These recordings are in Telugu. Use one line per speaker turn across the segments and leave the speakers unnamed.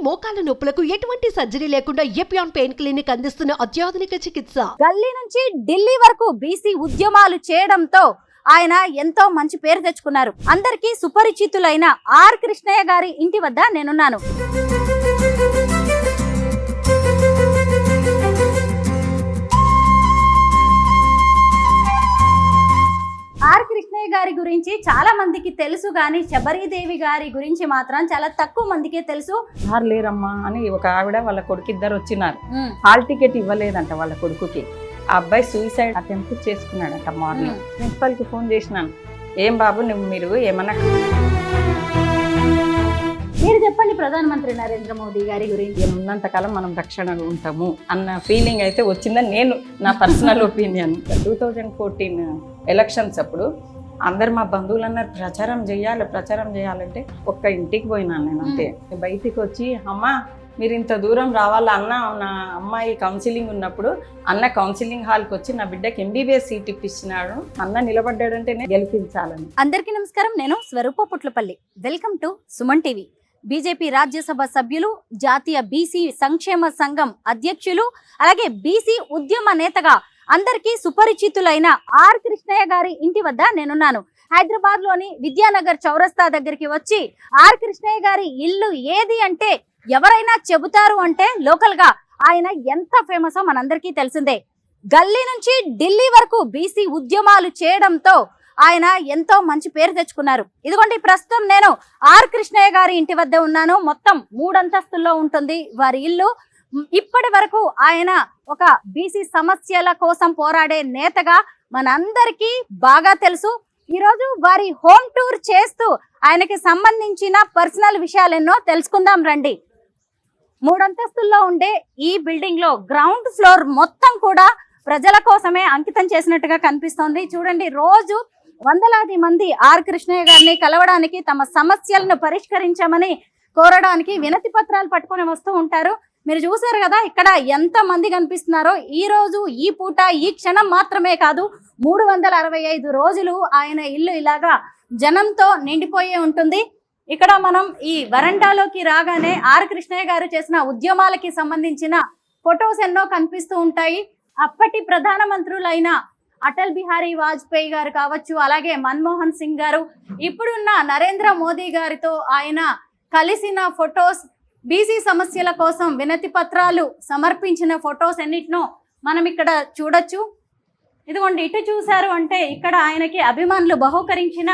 మోకాల నొప్పులకు ఎటువంటి సర్జరీ లేకుండా ఎపియాన్ పెయిన్ క్లినిక్ అందిస్తున్న అత్యాధునిక చికిత్స.
గల్లీ నుంచి ఢిల్లీ వరకు బీసీ ఉద్యమాలు చేయడంతో ఆయన ఎంతో మంచి పేరు తెచ్చుకున్నారు. అందరికీ సుపరిచితులైన ఆర్ కృష్ణయ్య గారి ఇంటి వద్ద నేనున్నాను. ఆర్ కృష్ణయ్య గారి గురించి చాలా మందికి తెలుసు, కానీ శబరీదేవి గారి గురించి మాత్రం చాలా తక్కువ మందికే తెలుసు.
లేరమ్మా అని ఒక ఆవిడ వాళ్ళ కొడుకు ఇద్దరు వచ్చినారు. హాల్ టికెట్ ఇవ్వలేదంట వాళ్ళ కొడుకుకి. ఆ అబ్బాయి సూసైడ్ అటెంప్ట్ చేసుకున్నాడంట. మార్నింగ్ ప్రిన్సిపల్ కి ఫోన్ చేసినాను, ఏం బాబు మీరు ఏమన్నా
మీరు చెప్పండి ప్రధానమంత్రి నరేంద్ర మోదీ గారి గురించి.
ఉన్నంతకాలం మనం రక్షణగా ఉంటాము అన్న ఫీలింగ్ అయితే వచ్చిందని నేను నా పర్సనల్ ఒపీనియన్. 2014 ఎలక్షన్స్ అప్పుడు అందరు మా బంధువులు అన్నారు ప్రచారం చేయాలంటే ఒక్క ఇంటికి పోయినాను నేను అంతే. బయటికి వచ్చి అమ్మా మీరు ఇంత దూరం రావాలా అన్న, నా అమ్మాయి కౌన్సిలింగ్ ఉన్నప్పుడు అన్న కౌన్సిలింగ్ హాల్కి వచ్చి నా బిడ్డకి MBBS సీట్ ఇప్పించినాడు, అన్న నిలబడ్డాడంటే నేను గెలిపించాలని.
అందరికీ నమస్కారం, నేను Swaroopa Putlapalli. Welcome to Suman TV. BJP Rajya Sabha సభ్యులు, జాతీయ బీసీ సంక్షేమ సంఘం అధ్యక్షులు, అలాగే బీసీ ఉద్యమ నేతగా అందరికీ సుపరిచితులైన ఆర్ కృష్ణయ్య గారి ఇంటి వద్ద నేనున్నాను. హైదరాబాద్ లోని విద్యానగర్ చౌరస్తా దగ్గరికి వచ్చి ఆర్ కృష్ణయ్య గారి ఇల్లు ఏది అంటే ఎవరైనా చెబుతారు అంటే లోకల్ గా ఆయన ఎంత ఫేమసో మనందరికీ తెలిసిందే. గల్లీ నుంచి ఢిల్లీ వరకు బీసీ ఉద్యమాలు చేయడంతో ఆయన ఎంతో మంచి పేరు తెచ్చుకున్నారు. ఇదిగోండి ప్రస్తుతం నేను ఆర్ కృష్ణయ్య గారి ఇంటి వద్ద ఉన్నాను. మొత్తం 3 అంతస్తుల్లో ఉంటుంది వారి ఇల్లు. ఇప్పటి వరకు ఆయన ఒక బీసీ సమస్యల కోసం పోరాడే నేతగా మనందరికీ బాగా తెలుసు. ఈరోజు వారి హోమ్ టూర్ చేస్తూ ఆయనకి సంబంధించిన పర్సనల్ విషయాలెన్నో తెలుసుకుందాం రండి. 3 అంతస్తుల్లో ఉండే ఈ బిల్డింగ్ లో గ్రౌండ్ ఫ్లోర్ మొత్తం కూడా ప్రజల కోసమే అంకితం చేసినట్టుగా కనిపిస్తోంది. చూడండి, రోజు వందలాది మంది ఆర్ కృష్ణయ్య గారిని కలవడానికి, తమ సమస్యలను పరిష్కరించమని కోరడానికి వినతి పత్రాలు పట్టుకొని వస్తూ ఉంటారు. మీరు చూసారు కదా ఇక్కడ ఎంత మంది కనిపిస్తున్నారో. ఈ రోజు, ఈ పూట, ఈ క్షణం మాత్రమే కాదు, 365 రోజులు ఆయన ఇల్లు ఇలాగా జనంతో నిండిపోయే ఉంటుంది. ఇక్కడ మనం ఈ వరండాలోకి రాగానే ఆర్ కృష్ణయ్య గారు చేసిన ఉద్యమాలకి సంబంధించిన ఫొటోస్ ఎన్నో కనిపిస్తూ ఉంటాయి. అప్పటి ప్రధానమంత్రులైన అటల్ బిహారీ వాజ్పేయి గారు కావచ్చు, అలాగే మన్మోహన్ సింగ్ గారు, ఇప్పుడున్న నరేంద్ర మోదీ గారితో ఆయన కలిసిన ఫొటోస్, బీసీ సమస్యల కోసం వినతి పత్రాలు సమర్పించిన ఫొటోస్ ఎన్నిటినో మనం ఇక్కడ చూడొచ్చు. ఇదిగోండి, ఇటు చూశారు అంటే ఇక్కడ ఆయనకి అభిమానులు బహూకరించిన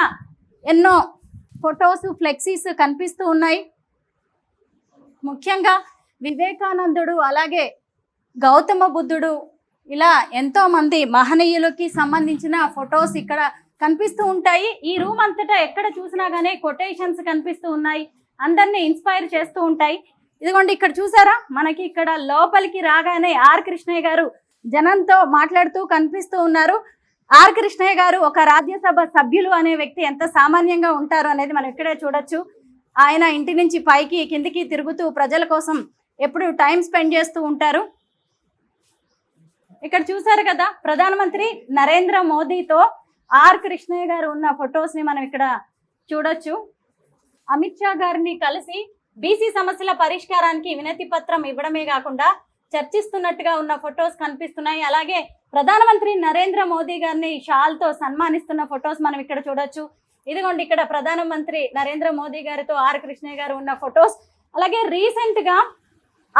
ఎన్నో ఫొటోస్, ఫ్లెక్సీస్ కనిపిస్తూ ఉన్నాయి. ముఖ్యంగా వివేకానందుడు, అలాగే గౌతమ బుద్ధుడు, ఇలా ఎంతో మంది మహనీయులకి సంబంధించిన ఫొటోస్ ఇక్కడ కనిపిస్తూ ఉంటాయి. ఈ రూమ్ అంతటా ఎక్కడ చూసినా గానీ కొటేషన్స్ కనిపిస్తూ ఉన్నాయి, అందరినీ ఇన్స్పైర్ చేస్తూ ఉంటాయి. ఇదిగోండి ఇక్కడ చూసారా, మనకి ఇక్కడ లోపలికి రాగానే ఆర్ కృష్ణయ్య గారు జనంతో మాట్లాడుతూ కనిపిస్తూ ఉన్నారు. ఆర్ కృష్ణయ్య గారు ఒక రాజ్యసభ సభ్యులు అనే వ్యక్తి ఎంత సామాన్యంగా ఉంటారు అనేది మనం ఇక్కడే చూడొచ్చు. ఆయన ఇంటి నుంచి పైకి కిందికి తిరుగుతూ ప్రజల కోసం ఎప్పుడు టైం స్పెండ్ చేస్తూ ఉంటారు. ఇక్కడ చూసారు కదా, ప్రధానమంత్రి నరేంద్ర మోదీతో ఆర్ కృష్ణయ్య గారు ఉన్న ఫొటోస్ ని మనం ఇక్కడ చూడొచ్చు. అమిత్ షా గారిని కలిసి బీసీ సమస్యల పరిష్కారానికి వినతి పత్రం ఇవ్వడమే కాకుండా చర్చిస్తున్నట్టుగా ఉన్న ఫొటోస్ కనిపిస్తున్నాయి. అలాగే ప్రధానమంత్రి నరేంద్ర మోదీ గారిని షాల్తో సన్మానిస్తున్న ఫొటోస్ మనం ఇక్కడ చూడొచ్చు. ఇదిగోండి ఇక్కడ ప్రధానమంత్రి నరేంద్ర మోదీ గారితో ఆర్ కృష్ణయ్య గారు ఉన్న ఫొటోస్. అలాగే రీసెంట్ గా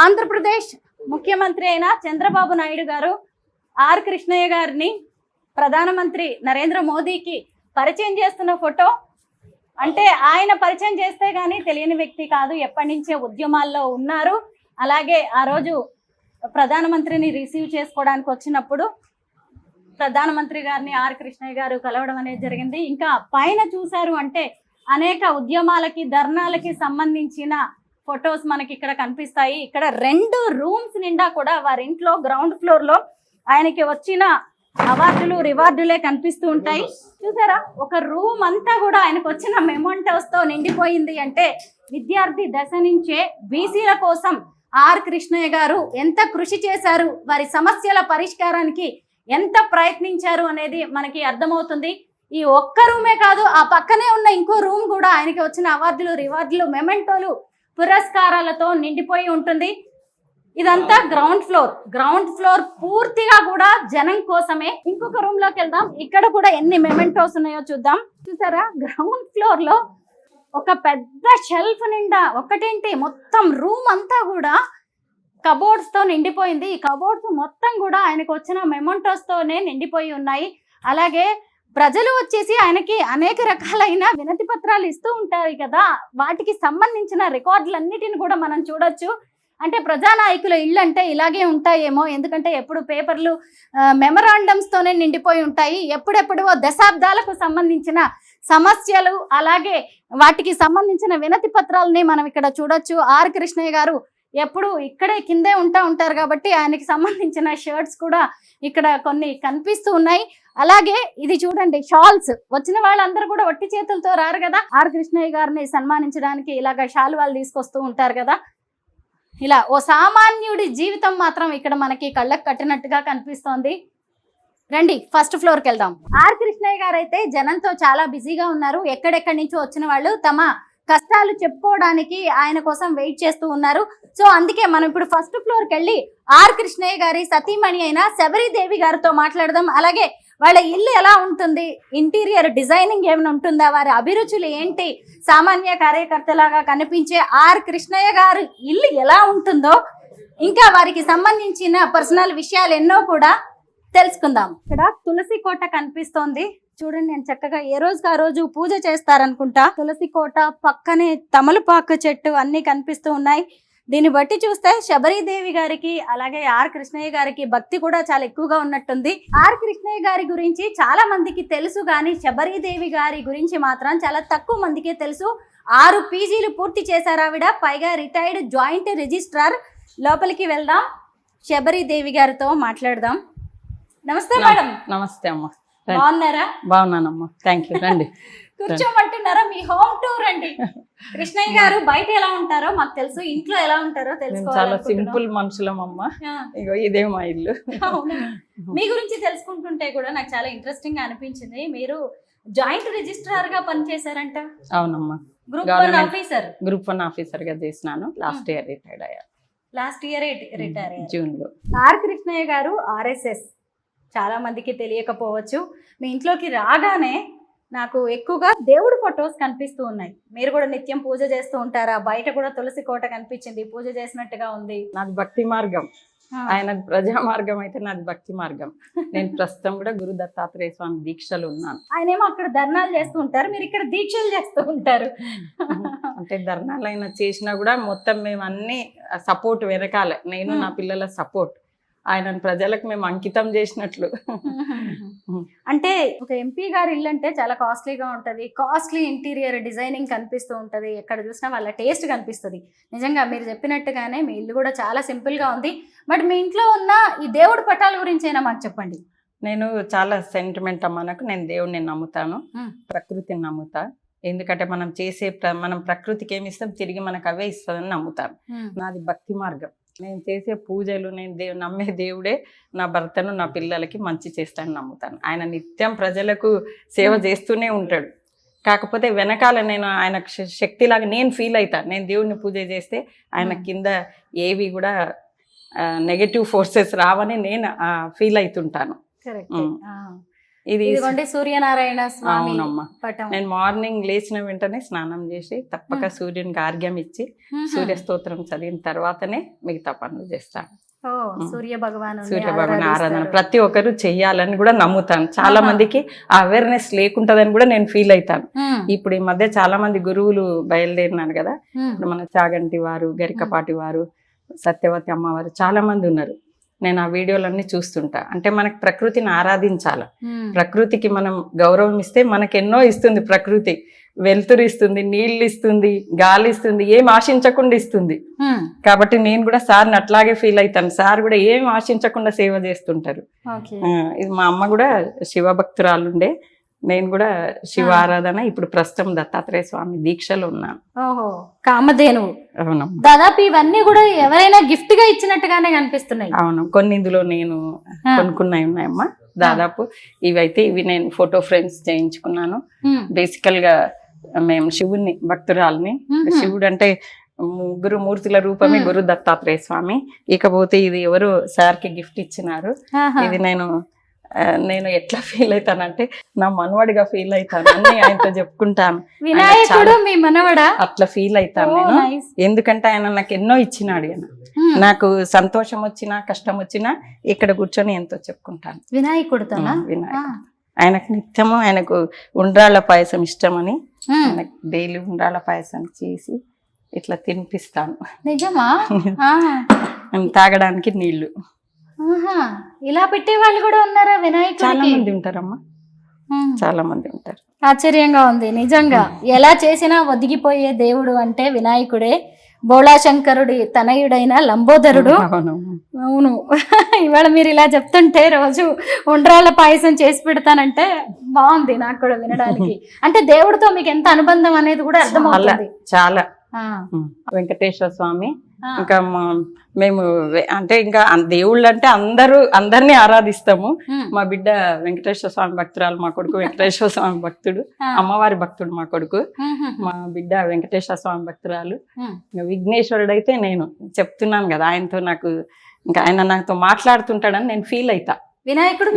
ఆంధ్రప్రదేశ్ ముఖ్యమంత్రి అయిన చంద్రబాబు నాయుడు గారు ఆర్ కృష్ణయ్య గారిని ప్రధానమంత్రి నరేంద్ర మోదీకి పరిచయం చేస్తున్న ఫోటో. అంటే ఆయన పరిచయం చేస్తే గానీ తెలియని వ్యక్తి కాదు, ఎప్పటి నుంచే ఉద్యమాల్లో ఉన్నారు. అలాగే ఆ రోజు ప్రధానమంత్రిని రిసీవ్ చేసుకోవడానికి వచ్చినప్పుడు ప్రధానమంత్రి గారిని ఆర్ కృష్ణయ్య గారు కలవడం అనేది జరిగింది. ఇంకా పైన చూశారు అంటే అనేక ఉద్యమాలకి, ధర్నాలకి సంబంధించిన ఫొటోస్ మనకి ఇక్కడ కనిపిస్తాయి. ఇక్కడ 2 రూమ్స్ నిండా కూడా వారి ఇంట్లో గ్రౌండ్ ఫ్లోర్ లో ఆయనకి వచ్చిన అవార్డులు, రివార్డులే కనిపిస్తూ ఉంటాయి. చూసారా, ఒక రూమ్ అంతా కూడా ఆయనకు వచ్చిన మెమోంటోస్ తో నిండిపోయింది. అంటే విద్యార్థి దశ నుంచే బీసీల కోసం ఆర్ కృష్ణయ్య గారు ఎంత కృషి చేశారు, వారి సమస్యల పరిష్కారానికి ఎంత ప్రయత్నించారు అనేది మనకి అర్థమవుతుంది. ఈ ఒక్క రూమే కాదు, ఆ పక్కనే ఉన్న ఇంకో రూమ్ కూడా ఆయనకి వచ్చిన అవార్డులు, రివార్డులు, మెమెంటోలు పురస్కారాలతో నిండిపోయి ఉంటుంది. ఇదంతా గ్రౌండ్ ఫ్లోర్ పూర్తిగా కూడా జనం కోసమే. ఇంకొక రూమ్ లోకి వెళ్దాం. ఇక్కడ కూడా ఎన్ని మెమెంటోస్ ఉన్నాయో చూద్దాం. చూసారా, గ్రౌండ్ ఫ్లోర్ లో ఒక పెద్ద షెల్ఫ్ నిండా ఒకటేంటి మొత్తం రూమ్ అంతా కూడా కబోర్డ్స్ తో నిండిపోయింది. ఈ కబోర్డ్స్ మొత్తం కూడా ఆయనకు వచ్చిన మెమెంటోస్ తోనే నిండిపోయి ఉన్నాయి. అలాగే ప్రజలు వచ్చేసి ఆయనకి అనేక రకాలైన వినతి పత్రాలు ఇస్తూ ఉంటారు కదా, వాటికి సంబంధించిన రికార్డులన్నిటిని కూడా మనం చూడొచ్చు. అంటే ప్రజానాయకుల ఇళ్ళు అంటే ఇలాగే ఉంటాయేమో, ఎందుకంటే ఎప్పుడు పేపర్లు మెమరాండమ్స్ తోనే నిండిపోయి ఉంటాయి. ఎప్పుడెప్పుడు దశాబ్దాలకు సంబంధించిన సమస్యలు అలాగే వాటికి సంబంధించిన వినతి పత్రాలని మనం ఇక్కడ చూడొచ్చు. ఆర్ కృష్ణయ్య గారు ఎప్పుడు ఇక్కడే కిందే ఉంటారు కాబట్టి ఆయనకి సంబంధించిన షర్ట్స్ కూడా ఇక్కడ కొన్ని కనిపిస్తూ ఉన్నాయి. అలాగే ఇది చూడండి, షాల్స్. వచ్చిన వాళ్ళందరూ కూడా ఒట్టి చేతులతో రారు కదా, ఆర్ కృష్ణయ్య గారిని సన్మానించడానికి ఇలాగ శాలువాలు తీసుకొస్తూ ఉంటారు కదా. ఇలా ఓ సామాన్యుడి జీవితం మాత్రం ఇక్కడ మనకి కళ్ళకు కట్టినట్టుగా కనిపిస్తోంది. రండి ఫస్ట్ ఫ్లోర్కి వెళ్దాం. ఆర్ కృష్ణయ్య గారు అయితే జనంతో చాలా బిజీగా ఉన్నారు. ఎక్కడెక్కడి నుంచో వచ్చిన వాళ్ళు తమ కష్టాలు చెప్పుకోవడానికి ఆయన కోసం వెయిట్ చేస్తూ ఉన్నారు. సో అందుకే మనం ఇప్పుడు ఫస్ట్ ఫ్లోర్కి వెళ్ళి ఆర్ కృష్ణయ్య గారి సతీమణి అయిన శబరిదేవి గారితో మాట్లాడదాం. అలాగే వాళ్ళ ఇల్లు ఎలా ఉంటుంది, ఇంటీరియర్ డిజైనింగ్ ఏమైనా ఉంటుందా, వారి అభిరుచులు ఏంటి, సామాన్య కార్యకర్తలాగా కనిపించే ఆర్ కృష్ణయ్య గారి ఇల్లు ఎలా ఉంటుందో, ఇంకా వారికి సంబంధించిన పర్సనల్ విషయాలు ఎన్నో కూడా తెలుసుకుందాం. ఇక్కడ తులసి కోట కనిపిస్తోంది. చూడండి, నేను చక్కగా ఏ రోజుకి ఆ రోజు పూజ చేస్తారనుకుంటా. తులసి కోట పక్కనే తమలపాకు చెట్టు అన్ని కనిపిస్తూ ఉన్నాయి. దీన్ని బట్టి చూస్తే శబరిదేవి గారికి అలాగే ఆర్ కృష్ణయ్య గారికి భక్తి కూడా చాలా ఎక్కువగా ఉన్నట్టుంది. ఆర్ కృష్ణయ్య గారి గురించి చాలా మందికి తెలుసు, కానీ శబరిదేవి గారి గురించి మాత్రం చాలా తక్కువ మందికే తెలుసు. 6 పీజీలు పూర్తి చేశారు ఆవిడ, పైగా రిటైర్డ్ జాయింట్ రిజిస్ట్రార్. లోపలికి వెళ్దాం, శబరిదేవి గారితో మాట్లాడదాం. నమస్తే మేడం.
నమస్తే అమ్మ.
బాగున్నారా?
బాగున్నానమ్మా, థ్యాంక్ యూ. రండి
కూర్చోమంటున్నారా? మీ హోమ్ టూర్ అండి. కృష్ణయ్య గారు బయట ఎలా ఉంటారో మాకు తెలుసు, ఇంట్లో ఎలా ఉంటారో తెలుసుకోవాలి.
చాలా సింపుల్ మనుషులమ్మా. ఇగో ఇదే మా ఇల్లు.
మీ గురించి తెలుసుకుంటుంటే కూడా నాకు చాలా ఇంట్రెస్టింగ్ గా అనిపించింది. మీరు జాయింట్ రిజిస్ట్రార్ గా పనిచేశారంట.
అవునమ్మా,
గ్రూప్ 1 ఆఫీసర్
గా చేసినాను. లాస్ట్ ఇయర్ రిటైర్డ్ అయ్యాను.
లాస్ట్ ఇయర్ రిటైర్
జూన్ లో.
ఆర్ కృష్ణయ్య గారు RSS చాలా మందికి తెలియకపోవచ్చు. మీ ఇంట్లోకి రాగానే నాకు ఎక్కువగా దేవుడు ఫొటోస్ కనిపిస్తూ ఉన్నాయి. మీరు కూడా నిత్యం పూజ చేస్తూ ఉంటారా? బయట కూడా తులసి కోట కనిపించింది, పూజ చేసినట్టుగా ఉంది.
నాది భక్తి మార్గం, ఆయన ప్రజా మార్గం అయితే నాది భక్తి మార్గం. నేను ప్రస్తుతం కూడా గురు దత్తాత్రేయ స్వామి దీక్షలు ఉన్నాను.
ఆయన ఏమో అక్కడ ధర్నాలు చేస్తూ ఉంటారు, మీరు ఇక్కడ దీక్షలు చేస్తూ ఉంటారు.
అంటే ధర్నాలు అయినా చేసినా కూడా మొత్తం మేము అన్ని సపోర్ట్ వెనకాల, నేను నా పిల్లల సపోర్ట్, ఆయన ప్రజలకు మేము అంకితం చేసినట్లు.
అంటే ఒక ఎంపీ గారి ఇల్లు అంటే చాలా కాస్ట్లీగా ఉంటుంది, కాస్ట్లీ ఇంటీరియర్ డిజైనింగ్ కనిపిస్తూ ఉంటుంది, ఎక్కడ చూసినా వాళ్ళ టేస్ట్ కనిపిస్తుంది. నిజంగా మీరు చెప్పినట్టుగానే మీ ఇల్లు కూడా చాలా సింపుల్గా ఉంది. బట్ మీ ఇంట్లో ఉన్న ఈ దేవుడి పటాల గురించి అయినా మాకు చెప్పండి.
నేను చాలా సెంటిమెంట్ అమ్మా నాకు. నేను దేవుడిని నమ్ముతాను, ప్రకృతిని నమ్ముతా. ఎందుకంటే మనం చేసే మనం ప్రకృతికి ఏమి ఇస్తాం, తిరిగి మనకు అవే ఇస్తుందని నమ్ముతాను. నాది భక్తి మార్గం. నేను చేసే పూజలు, నేను నమ్మే దేవుడే నా భర్తను నా పిల్లలకి మంచి చేస్తానని నమ్ముతాను. ఆయన నిత్యం ప్రజలకు సేవ చేస్తూనే ఉంటాడు. కాకపోతే వెనకాల నేను ఆయన శక్తిలాగా నేను ఫీల్ అవుతాను. నేను దేవుడిని పూజ చేస్తే ఆయన కింద ఏవి కూడా నెగటివ్ ఫోర్సెస్ రావని నేను ఫీల్ అవుతుంటాను. ఇది
సూర్యనారాయణ స్వామి.
అవునమ్మా, నేను మార్నింగ్ లేచిన వెంటనే స్నానం చేసి తప్పక సూర్యునికి ఆర్ఘ్యం ఇచ్చి సూర్య స్తోత్రం చదివిన తర్వాతనే మిగతా పనులు చేస్తాను.
సూర్య భగవాన్
ఆరాధన ప్రతి ఒక్కరు చెయ్యాలని కూడా నమ్ముతాను. చాలా మందికి ఆ అవేర్నెస్ లేకుంటదని కూడా నేను ఫీల్ అవుతాను. ఇప్పుడు ఈ మధ్య చాలా మంది గురువులు బయలుదేరినారు కదా. ఇప్పుడు మన చాగంటి వారు, గరికపాటి వారు, సత్యవతి అమ్మవారు చాలా మంది ఉన్నారు. నేను ఆ వీడియోలన్నీ చూస్తుంటా. అంటే మనకు ప్రకృతిని ఆరాధించాలి, ప్రకృతికి మనం గౌరవం ఇస్తే మనకు ఎన్నో ఇస్తుంది. ప్రకృతి వెలుతురు ఇస్తుంది, నీళ్ళు ఇస్తుంది, గాలి ఇస్తుంది, ఏం ఆశించకుండా ఇస్తుంది. కాబట్టి నేను కూడా సార్ని అట్లాగే ఫీల్ అవుతాను. సార్ కూడా ఏం ఆశించకుండా సేవ చేస్తుంటారు. ఇది మా అమ్మ కూడా శివభక్తురాలుండే, నేను కూడా శివ ఆరాధన ఇప్పుడు ప్రస్తుతం దత్తాత్రేయ స్వామి దీక్షలో ఉన్నాను.
ఓహో, కామధేను.
అవునమ్మా,
దాదాపు ఇవన్నీ కూడా ఎవరైనా గిఫ్ట్ గా ఇచ్చినట్టుగానే కనిపిస్తున్నాయి.
అవును, కొన్ని ఇందులో నేను కొనుక్కున్నాయి ఉన్నాయమ్మా. దాదాపు ఇవైతే ఇవి నేను ఫోటో ఫ్రేమ్స్ చేయించుకున్నాను. బేసికల్ గా మేము శివుని భక్తురాలని. శివుడు అంటే ముగ్గురు మూర్తుల రూపమే గురు దత్తాత్రేయ స్వామి. ఇకపోతే ఇది ఎవరు సార్కి గిఫ్ట్ ఇచ్చినారు. ఇది నేను ఎట్లా ఫీల్ అవుతానంటే నా మనవడిగా ఫీల్ అవుతాను అని ఆయనతో చెప్పుకుంటాను.
వినాయకుడు మీ మనవడా?
అట్లా ఫీల్ అవుతాను నేను. ఎందుకంటే ఆయన నాకు ఎన్నో ఇచ్చినాడు. ఆయన నాకు సంతోషం వచ్చినా కష్టం వచ్చినా ఇక్కడ కూర్చొని ఎంతో చెప్పుకుంటాను
వినాయకుడితోనా.
వినాయకుడు ఆయనకు నిత్యము ఆయనకు ఉండ్రాళ్ళ పాయసం ఇష్టమని ఆయనకు డైలీ ఉండ్రాళ్ళ పాయసం చేసి ఇట్లా తినిపిస్తాను.
నిజమా?
తాగడానికి నీళ్లు
ఇలా పెట్టే వాళ్ళు కూడా ఉన్నారా వినాయకుడికి?
చాలా మంది ఉంటారమ్మా, చాలా మంది ఉంటారు.
ఆశ్చర్యంగా ఉంది నిజంగా. ఎలా చేసినా ఒదిగిపోయే దేవుడు అంటే వినాయకుడే. బోళాశంకరుడి తనయుడైన లంబోదరుడు. అవును. ఇవాళ మీరు ఇలా చెప్తుంటే రోజు ఉండ్రాళ్ళ పాయసం చేసి పెడతానంటే బాగుంది నాకు కూడా వినడానికి. అంటే దేవుడితో మీకు ఎంత అనుబంధం అనేది కూడా అర్థమవుతుంది.
చాలా. వెంకటేశ్వర స్వామి ఇంకా మేము అంటే ఇంకా దేవుళ్ళు అంటే అందరినీ ఆరాధిస్తాము. మా బిడ్డ వెంకటేశ్వర స్వామి భక్తురాలు, మా కొడుకు వెంకటేశ్వర స్వామి భక్తుడు, అమ్మవారి భక్తుడు మా కొడుకు. మా బిడ్డ వెంకటేశ్వర స్వామి భక్తురాలు. విఘ్నేశ్వరుడు అయితే నేను చెప్తున్నాను కదా, ఆయనతో నాకు ఇంకా ఆయన నాతో మాట్లాడుతుంటాడని నేను ఫీల్ అవుతా.
వినాయకుడు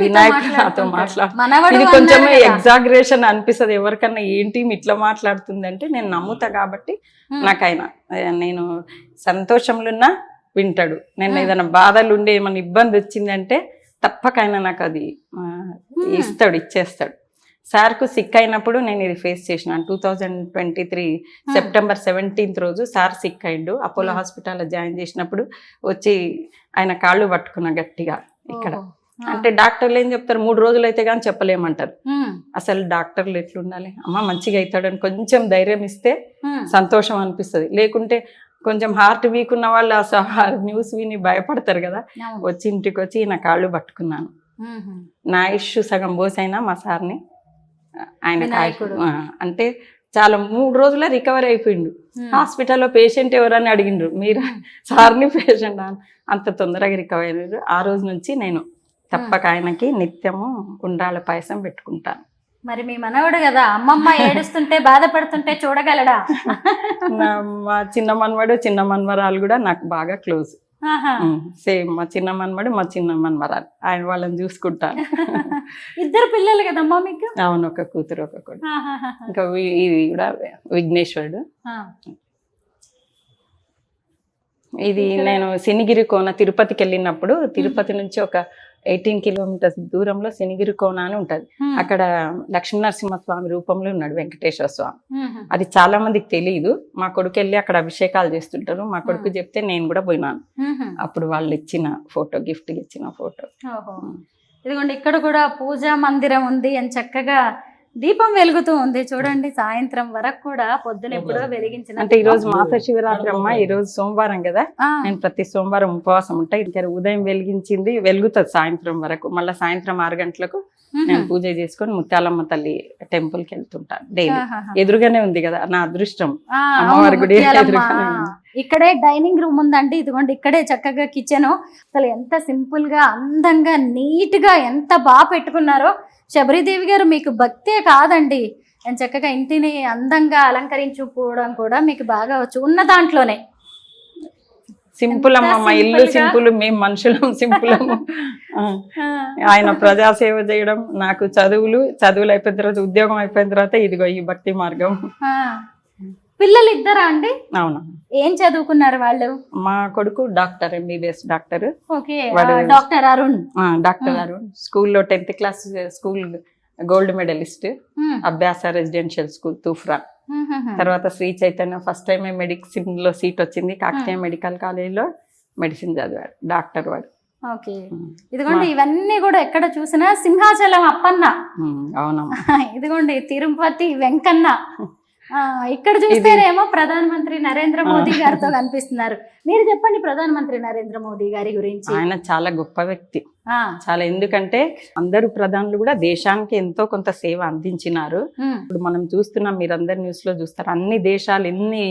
నాతో మాట్లాడు ఇది కొంచెం ఎగ్జాగరేషన్ అనిపిస్తుంది ఎవరికన్నా. ఏంటి ఇట్లా మాట్లాడుతుంది అంటే నేను నమ్ముతా కాబట్టి నాకు ఆయన నేను సంతోషంలో ఉన్నా వింటాడు. నేను ఏదైనా బాధలు ఉండి ఏమైనా ఇబ్బంది వచ్చిందంటే తప్పక ఆయన నాకు అది ఇచ్చేస్తాడు. సార్కు సిక్ అయినప్పుడు నేను ఇది ఫేస్ చేసినాను. 2023 సెప్టెంబర్ 17th రోజు సార్ సిక్ అయిండు. అపోలో హాస్పిటల్లో జాయిన్ చేసినప్పుడు వచ్చి ఆయన కాళ్ళు పట్టుకున్నా గట్టిగా ఇక్కడ. అంటే డాక్టర్లు ఏం చెప్తారు, 3 రోజులు అయితే కానీ చెప్పలేమంటారు. అసలు డాక్టర్లు ఎట్లుండాలి, అమ్మ మంచిగా అవుతాడని కొంచెం ధైర్యం ఇస్తే సంతోషం అనిపిస్తుంది. లేకుంటే కొంచెం హార్ట్ వీక్ ఉన్న వాళ్ళు అసలు న్యూస్ విని భయపడతారు కదా. వచ్చి ఇంటికి వచ్చి నా కాళ్ళు పట్టుకున్నాను. నా ఇష్యూ సగం పోసైనా మా సార్ని ఆయన అంటే చాలా 3 రోజుల్లో రికవర్ అయిపోయిండు. హాస్పిటల్లో పేషెంట్ ఎవరని అడిగిండ్రు, మీరు సార్ని పేషెంట్ అంత తొందరగా రికవర్ అయ్యారు. ఆ రోజు నుంచి నేను తప్పక ఆయనకి నిత్యము ఉండ్రాళ్ళ పాయసం పెట్టుకుంటాను.
మరి మీ మనవడు కదా, అమ్మమ్మ ఏడుస్తుంటే బాధపడుతుంటే చూడగలడా?
మా చిన్న మనవడు చిన్న మనవరాలు కూడా నాకు బాగా క్లోజ్. సేమ్ మా చిన్న మనవడు మా చిన్న మనవరాలు, ఆయన వాళ్ళని చూసుకుంటాను.
ఇద్దరు పిల్లలు కదమ్మా మీకు?
అవును, ఒక కూతురు ఒక కొడుకు. ఇంకా ఇది కూడా విఘ్నేశ్వరుడు. ఇది నేను శనిగిరి కోన తిరుపతికి వెళ్ళినప్పుడు, తిరుపతి నుంచి ఒక 18 కిలోమీటర్స్ దూరంలో శనిగిరి కోన అని ఉంటది. అక్కడ లక్ష్మీనరసింహస్వామి రూపంలో ఉన్నాడు వెంకటేశ్వర స్వామి. అది చాలా మందికి తెలియదు. మా కొడుకు వెళ్ళి అక్కడ అభిషేకాలు చేస్తుంటారు. మా కొడుకు చెప్తే నేను కూడా పోయినాను. అప్పుడు వాళ్ళు ఇచ్చిన ఫోటో, గిఫ్ట్ ఇచ్చిన ఫోటో.
ఇదిగోండి ఇక్కడ కూడా పూజా మందిరం ఉంది అని చక్కగా దీపం వెలుగుతూ ఉంది చూడండి. సాయంత్రం వరకు కూడా పొద్దున ఎప్పుడో వెలిగించిన.
అంటే ఈ రోజు మాస శివరాత్రి అమ్మ, ఈ రోజు సోమవారం కదా, నేను ప్రతి సోమవారం ఉపవాసం ఉంటా. ఇంకా ఉదయం వెలిగించింది వెలుగుతుంది సాయంత్రం వరకు. మళ్ళీ సాయంత్రం 6 గంటలకు నేను పూజ చేసుకొని ముత్యాలమ్మ తల్లి టెంపుల్ కి వెళ్తుంటాను డైలీ. ఎదురుగానే ఉంది కదా నా అదృష్టం, అమ్మవారి గుడి ఎదురుగానే ఉంది.
ఇక్కడే డైనింగ్ రూమ్ ఉందండి. ఇదిగోండి ఇక్కడే చక్కగా కిచెన్. అసలు ఎంత సింపుల్ గా అందంగా నీట్ గా ఎంత బాగా పెట్టుకున్నారో. శబరిదేవి గారు మీకు భక్తే కాదండి, నేను చక్కగా ఇంటిని అందంగా అలంకరించుకోవడం కూడా మీకు బాగా వచ్చు. ఉన్న దాంట్లోనే
సింపుల్ అమ్మ, మా ఇల్లు సింపుల్, మేము మనుషులం సింపుల్. ఆయన ప్రజాసేవ చేయడం, నాకు చదువులు అయిపోయిన తర్వాత, ఉద్యోగం అయిపోయిన తర్వాత ఇదిగో ఈ భక్తి మార్గం.
పిల్లలు ఇద్దరా అండి?
అవునా.
ఏం చదువుకున్నారు వాళ్ళు?
మా కొడుకు doctor, MBBS doctor.
Doctor Arun.
Doctor Arun స్కూల్లో 10th class school gold medallist, Abhyasa residential school Toopran. తర్వాత Sri Chaitanya first time medicine లో సీట్ వచ్చింది. కాకతీయ మెడికల్ కాలేజ్ లో మెడిసిన్ చదివాడు, డాక్టర్ వాడు.
ఓకే. ఇదిగోండి ఇవన్నీ కూడా ఎక్కడ చూసినా సింహాచలం అప్పన్న.
అవునమ్మా.
ఇదిగోండి తిరుపతి వెంకన్న. ఇక్కడ చూస్తేనేమో ప్రధానమంత్రి నరేంద్ర మోదీ గారితో కనిపిస్తున్నారు. మీరు చెప్పండి ప్రధానమంత్రి నరేంద్ర మోదీ గారి గురించి.
ఆయన చాలా గొప్ప వ్యక్తి, చాలా. ఎందుకంటే అందరు ప్రధానులు కూడా దేశానికి ఎంతో కొంత సేవ అందించినారు. ఇప్పుడు మనం చూస్తున్నాం, మీరందరు న్యూస్ లో చూస్తారు, అన్ని దేశాలు ఎన్ని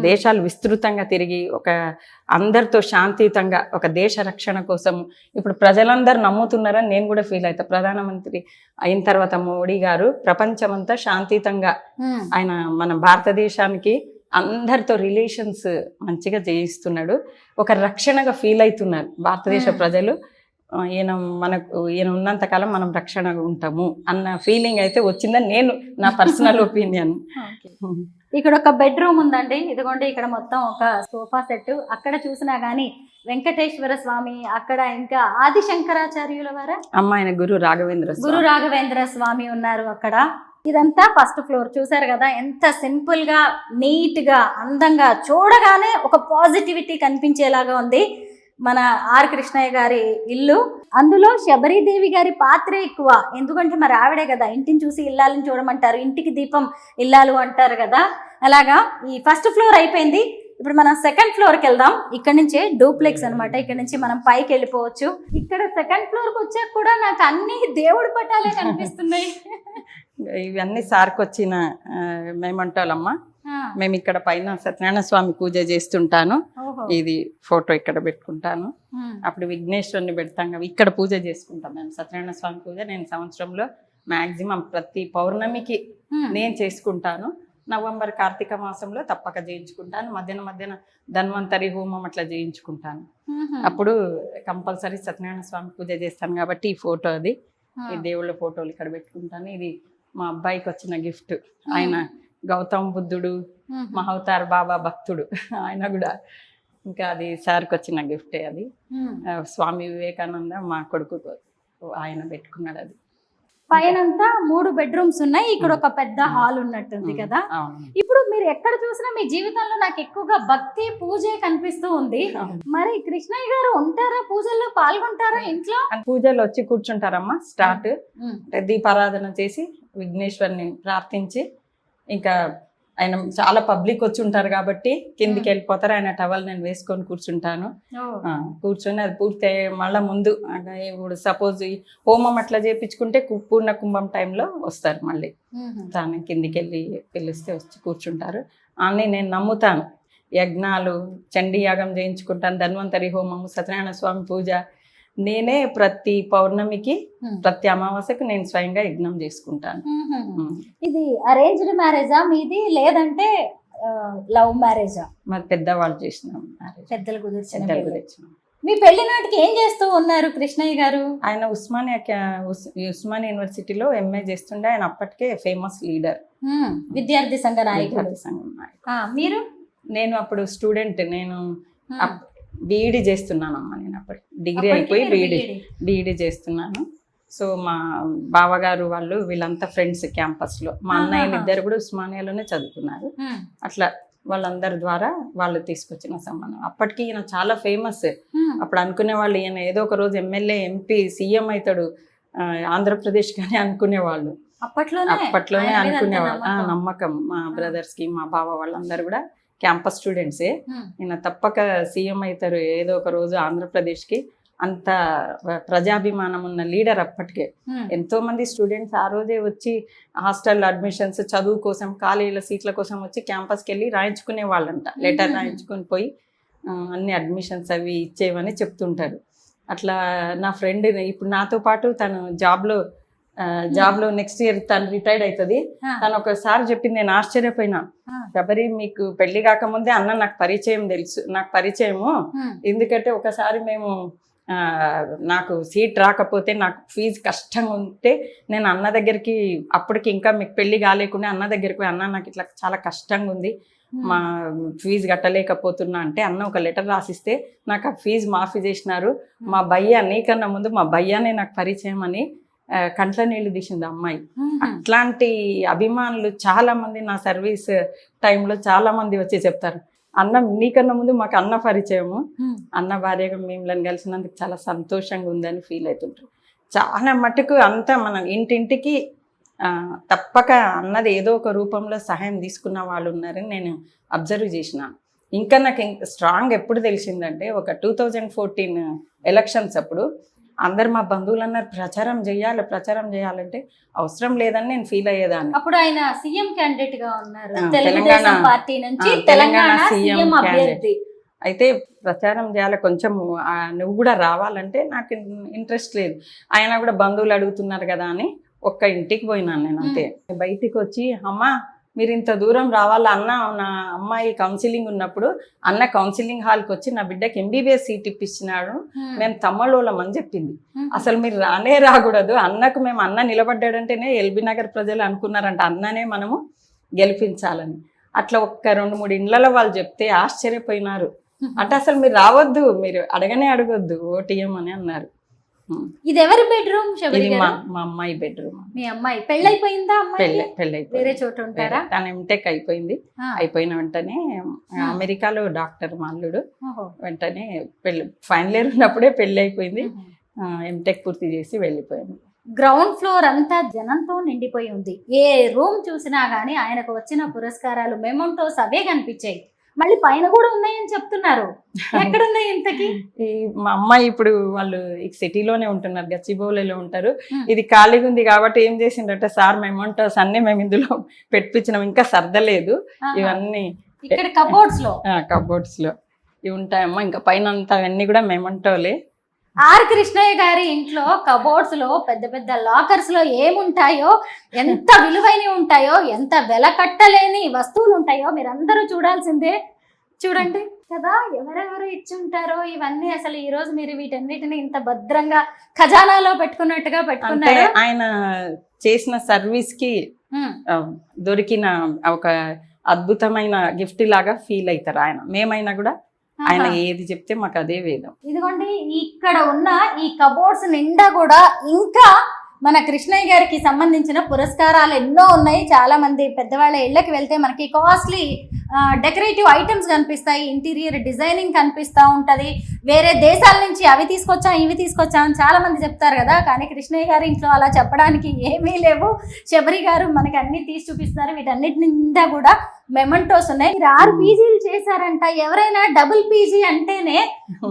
దేశాలు విస్తృతంగా తిరిగి ఒక అందరితో శాంతియుతంగా ఒక దేశ రక్షణ కోసం ఇప్పుడు ప్రజలందరూ నమ్ముతున్నారని నేను కూడా ఫీల్ అవుతా. ప్రధానమంత్రి అయిన తర్వాత మోడీ గారు ప్రపంచమంతా శాంతియుతంగా ఆయన మన భారతదేశానికి అందరితో రిలేషన్స్ మంచిగా చేయిస్తున్నాడు. ఒక రక్షణగా ఫీల్ అవుతున్నారు భారతదేశ ప్రజలు. ఈయన ఉన్నంతకాలం మనం రక్షణగా ఉంటాము అన్న ఫీలింగ్ అయితే వచ్చిందని నేను నా పర్సనల్ ఒపీనియన్.
ఇక్కడ ఒక బెడ్రూమ్ ఉందండి, ఇదిగోండి ఇక్కడ మొత్తం ఒక సోఫా సెట్. అక్కడ చూసినా గానీ వెంకటేశ్వర స్వామి, అక్కడ ఇంకా ఆది శంకరాచార్యుల వారా
ఆయన గురు
రాఘవేంద్ర స్వామి ఉన్నారు అక్కడ. ఇదంతా ఫస్ట్ ఫ్లోర్. చూసారు కదా ఎంత సింపుల్ గా, నీట్ గా, అందంగా, చూడగానే ఒక పాజిటివిటీ కనిపించేలాగా ఉంది మన ఆర్ కృష్ణయ్య గారి ఇల్లు. అందులో శబరీదేవి గారి పాత్రే ఎక్కువ, ఎందుకంటే మరి ఆవిడే కదా ఇంటిని చూసి ఇల్లాలని చూడమంటారు, ఇంటికి దీపం ఇల్లాలు అంటారు కదా. అలాగా ఈ ఫస్ట్ ఫ్లోర్ అయిపోయింది. ఇప్పుడు మనం సెకండ్ ఫ్లోర్కి వెళ్దాం. ఇక్కడ నుంచే డూప్లెక్స్ అనమాట. ఇక్కడ నుంచి మనం పైకి వెళ్ళిపోవచ్చు. ఇక్కడ సెకండ్ ఫ్లోర్కి వచ్చాక కూడా నాకు అన్ని దేవుడి పటాలే కనిపిస్తున్నాయి.
ఇవన్నీ సార్కి వచ్చిన మేమంటాలమ్మా. మేము ఇక్కడ పైన సత్యనారాయణ స్వామి పూజ చేస్తుంటాను. ఇది ఫోటో ఇక్కడ పెట్టుకుంటాను. అప్పుడు విఘ్నేశ్వరుని పెడతాం కదా, ఇక్కడ పూజ చేసుకుంటాం మేము సత్యనారాయణ స్వామి పూజ. నేను సంవత్సరంలో మాక్సిమం ప్రతి పౌర్ణమికి నేను చేసుకుంటాను. నవంబర్ కార్తీక మాసంలో తప్పక చేయించుకుంటాను. మధ్యాహ్న ధన్వంతరి హోమం అట్లా చేయించుకుంటాను. అప్పుడు కంపల్సరీ సత్యనారాయణ స్వామి పూజ చేస్తాను కాబట్టి ఈ ఫోటో, అది ఈ దేవుళ్ళ ఫోటోలు ఇక్కడ పెట్టుకుంటాను. ఇది మా అబ్బాయికి వచ్చిన గిఫ్ట్. ఆయన గౌతమ్ బుద్ధుడు, మహవతార్ బాబా భక్తుడు ఆయన కూడా. ఇంకా అది సార్కి వచ్చిన గిఫ్టే. అది స్వామి వివేకానంద మా కొడుకు ఆయన పెట్టుకున్నాడు. అది
పైనంతా 3 బెడ్రూమ్స్ ఉన్నాయి. ఇక్కడ ఒక పెద్ద హాల్ ఉన్నట్టుంది కదా. ఇప్పుడు మీరు ఎక్కడ చూసినా మీ జీవితంలో నాకు ఎక్కువగా భక్తి పూజే కనిపిస్తూ ఉంది. మరి కృష్ణయ్య గారు ఉంటారా, పూజల్లో పాల్గొంటారా ఇంట్లో?
పూజలు వచ్చి కూర్చుంటారమ్మా. స్టార్ట్ దీపారాధన చేసి విఘ్నేశ్వరిని ప్రార్థించి, ఇంకా ఆయన చాలా పబ్లిక్ వచ్చి ఉంటారు కాబట్టి కిందికి వెళ్ళిపోతారు. ఆయన టవల్ నేను వేసుకొని కూర్చుంటాను. కూర్చొని అది పూర్తి మళ్ళీ ముందు ఇప్పుడు సపోజ్ హోమం అట్లా చేయించుకుంటే పూర్ణ కుంభం టైంలో వస్తారు. మళ్ళీ తాను కిందికి వెళ్ళి పిలిస్తే వచ్చి కూర్చుంటారు. అన్నీ నేను నమ్ముతాను. యజ్ఞాలు, చండీ యాగం చేయించుకుంటాను, ధన్వంతరి హోమము, సత్యనారాయణ స్వామి పూజ. నేనే ప్రతి పౌర్ణమికి, ప్రతి అమావాస్యకు నేను స్వయంగా యజ్ఞం చేసుకుంటాను.
ఇది అరేంజ్డ్ మ్యారేజా మీది, లేదంటే లవ్ మ్యారేజా?
మరి పెద్దవాళ్ళు చేసిన
పెద్దలు కుదిర్చిన. మీ పెళ్లి నాటికి ఏం చేస్తూ ఉన్నారు కృష్ణయ్య గారు?
ఆయన ఉస్మానియా యూనివర్సిటీలో ఎంఏ చేస్తుండే. ఆయన అప్పటికే ఫేమస్ లీడర్,
విద్యార్థి సంఘ నాయకుడు. మీరు?
నేను అప్పుడు స్టూడెంట్. నేను బీఈడి చేస్తున్నానమ్మా. నేను అప్పుడు డిగ్రీ అయిపోయి బీఈడి చేస్తున్నాను. సో మా బావగారు వాళ్ళు వీళ్ళంతా ఫ్రెండ్స్ క్యాంపస్లో. మా అన్నయ్యలు ఇద్దరు కూడా ఉస్మానియాలోనే చదువుకున్నారు. అట్లా వాళ్ళందరి ద్వారా వాళ్ళు తీసుకొచ్చిన సంబంధం. అప్పటికి ఈయన చాలా ఫేమస్. అప్పుడు అనుకునే వాళ్ళు ఈయన ఏదో ఒక రోజు ఎమ్మెల్యే, ఎంపీ, సీఎం అవుతాడు ఆంధ్రప్రదేశ్ కానీ అనుకునేవాళ్ళు. అప్పట్లోనే అనుకునేవాళ్ళు. నమ్మకం మా బ్రదర్స్కి, మా బావ వాళ్ళందరూ కూడా క్యాంపస్ స్టూడెంట్సే. ఈయన తప్పక సీఎం అవుతారు ఏదో ఒక రోజు ఆంధ్రప్రదేశ్కి. అంత ప్రజాభిమానం ఉన్న లీడర్ అప్పటికే. ఎంతో మంది స్టూడెంట్స్ ఆ రోజే వచ్చి హాస్టల్ అడ్మిషన్స్, చదువు కోసం, కాలేజీల సీట్ల కోసం వచ్చి క్యాంపస్కి వెళ్ళి రాయించుకునే వాళ్ళంట. లెటర్ రాయించుకొని పోయి అన్ని అడ్మిషన్స్ అవి ఇచ్చేవని చెప్తుంటారు. అట్లా నా ఫ్రెండ్ ఇప్పుడు నాతో పాటు తను జాబ్లో నెక్స్ట్ ఇయర్ తను రిటైర్డ్ అవుతుంది. తను ఒకసారి చెప్పింది, నేను ఆశ్చర్యపోయినా. శబరి, మీకు పెళ్లి కాకముందే అన్న నాకు పరిచయము. ఎందుకంటే ఒకసారి మేము నాకు సీట్ రాకపోతే, నాకు ఫీజు కష్టంగా ఉంటే నేను అన్న దగ్గరికి, అప్పటికి ఇంకా మీకు పెళ్లి కాలేకుండా అన్న దగ్గరికి పోయి, అన్న నాకు ఇట్లా చాలా కష్టంగా ఉంది, మా ఫీజు కట్టలేకపోతున్నా అంటే, అన్న ఒక లెటర్ రాసిస్తే నాకు ఆ ఫీజు మాఫీ చేసినారు. మా భయ్య, నీకన్నా ముందు మా భయ్యనే నాకు పరిచయం అని కంట్ల నీళ్లు తీసింది అమ్మాయి. అట్లాంటి అభిమానులు చాలా మంది నా సర్వీస్ టైంలో చాలా మంది వచ్చి చెప్తారు, అన్న నీకన్నా ముందు మాకు అన్న పరిచయము, అన్న భార్యగా మిమ్మల్ని కలిసినందుకు చాలా సంతోషంగా ఉందని ఫీల్ అవుతుంటారు. చాలా మటుకు అంతా మనం ఇంటింటికి తప్పక అన్నది ఏదో ఒక రూపంలో సహాయం తీసుకున్న వాళ్ళు ఉన్నారని నేను అబ్జర్వ్ చేసినాను. ఇంకా నాకు స్ట్రాంగ్ ఎప్పుడు తెలిసిందంటే, ఒక 2014 ఎలక్షన్స్ అప్పుడు అందరు మా బంధువులు అన్నారు ప్రచారం చేయాలంటే అవసరం లేదని నేను ఫీల్ అయ్యేదాన్ని.
అప్పుడు ఆయన సీఎం క్యాండిడేట్ గా ఉన్నారు, తెలంగాణ పార్టీ నుంచి, తెలంగాణ సీఎం అభ్యర్థి.
అయితే ప్రచారం చేయాలి, కొంచెం నువ్వు కూడా రావాలంటే నాకు ఇంట్రెస్ట్ లేదు. ఆయన కూడా బంధువులు అడుగుతున్నారు కదా అని ఒక్క ఇంటికి పోయినాను నేను. అంతే బయటికి వచ్చి, అమ్మా మీరు ఇంత దూరం రావాలా అన్న, నా అమ్మాయి కౌన్సిలింగ్ ఉన్నప్పుడు అన్న కౌన్సిలింగ్ హాల్కి వచ్చి నా బిడ్డకి ఎంబీబీఎస్ సీట్ ఇప్పించినాడు, మేము తమ్ముళ్ళోళ్ళం అని చెప్పింది. అసలు మీరు రానే రాకూడదు, అన్నకు మేము అన్న నిలబడ్డాడంటేనే ఎల్బీ నగర్ ప్రజలు అనుకున్నారంట అన్ననే మనము గెలిపించాలని. అట్లా ఒక్క 2-3 ఇండ్లలో వాళ్ళు చెప్తే ఆశ్చర్యపోయినారు. అంటే అసలు మీరు రావద్దు, మీరు అడగనే అడగొద్దు ఓటీఎం అని అన్నారు.
ఇది ఎవరి బెడ్రూమ్?
ఇది మా అమ్మాయి బెడ్రూమ్.
మీ అమ్మాయి పెళ్ళైపోయిందా?
పెళ్ళైపోయింది.
వేరే చోట ఉంటారా?
తన ఎంటెక్ అయిపోయింది. అయిపోయిన వెంటనే అమెరికాలో డాక్టర్ మా అల్లుడు. వెంటనే పెళ్ళి ఫైనల్ ఇయర్ ఉన్నప్పుడే పెళ్ళి అయిపోయింది. ఎంటెక్ పూర్తి చేసి వెళ్ళిపోయింది.
గ్రౌండ్ ఫ్లోర్ అంతా జనంతో నిండిపోయి ఉంది. ఏ రూమ్ చూసినా గానీ ఆయనకు వచ్చిన పురస్కారాలు, మెమోంటోస్ అవే కనిపించాయి. మళ్ళీ పైన కూడా ఉన్నాయని చెప్తున్నారు. ఎక్కడున్నాయి ఇంతకి?
మా అమ్మాయి ఇప్పుడు వాళ్ళు ఈ సిటీలోనే ఉంటున్నారు, గచ్చిబౌలిలో ఉంటారు. ఇది ఖాళీగా ఉంది కాబట్టి ఏం చేసిందంటే, సార్ మెమోంటోస్ అన్ని మేము ఇందులో పెట్టించినాం, ఇంకా సర్దలేదు ఇవన్నీ.
ఇక్కడ కబోర్డ్స్ లో
ఇవి ఉంటాయమ్మా. ఇంకా పైన అంతా అవన్నీ కూడా మెమోంటోలే.
ఆర్ కృష్ణయ్య గారి ఇంట్లో కబోర్డ్స్ లో పెద్ద పెద్ద లాకర్స్ లో ఏముంటాయో, ఎంత విలువైనవి ఉంటాయో, ఎంత వెల కట్టలేని వస్తువులు ఉంటాయో మీరందరూ చూడాల్సిందే. చూడండి కదా, ఎవరెవరు ఇచ్చి ఉంటారో ఇవన్నీ. అసలు ఈ రోజు మీరు వీటన్నిటిని ఇంత భద్రంగా ఖజానాలో పెట్టుకున్నట్టుగా పెట్టుకున్నారు.
ఆయన చేసిన సర్వీస్ కి దొరికిన ఒక అద్భుతమైన గిఫ్ట్ లాగా ఫీల్ అవుతారు ఆయన. మేమైనా కూడా ఆయన ఏది చెప్తే మాకు అదే వేదం.
ఇదిగోండి, ఇక్కడ ఉన్న ఈ కబోర్డ్స్ నిండా కూడా ఇంకా మన కృష్ణయ్య గారికి సంబంధించిన పురస్కారాలు ఎన్నో ఉన్నాయి. చాలా మంది పెద్దవాళ్ళ ఇళ్ళకి వెళ్తే మనకి కాస్ట్లీ డెకరేటివ్ ఐటమ్స్ కనిపిస్తాయి, ఇంటీరియర్ డిజైనింగ్ కనిపిస్తూ ఉంటుంది. వేరే దేశాల నుంచి అవి తీసుకొచ్చాం ఇవి తీసుకొచ్చాం అని చాలా మంది చెప్తారు కదా. కానీ కృష్ణయ్య గారి ఇంట్లో అలా చెప్పడానికి ఏమీ లేవు. శబరి గారు మనకి అన్ని తీసి చూపిస్తున్నారు. వీటన్నిటి నిండా కూడా మెమెంటోస్ ఉన్నాయి. మీరు 6 పీజీలు చేశారంట. ఎవరైనా డబుల్ పీజీ అంటేనే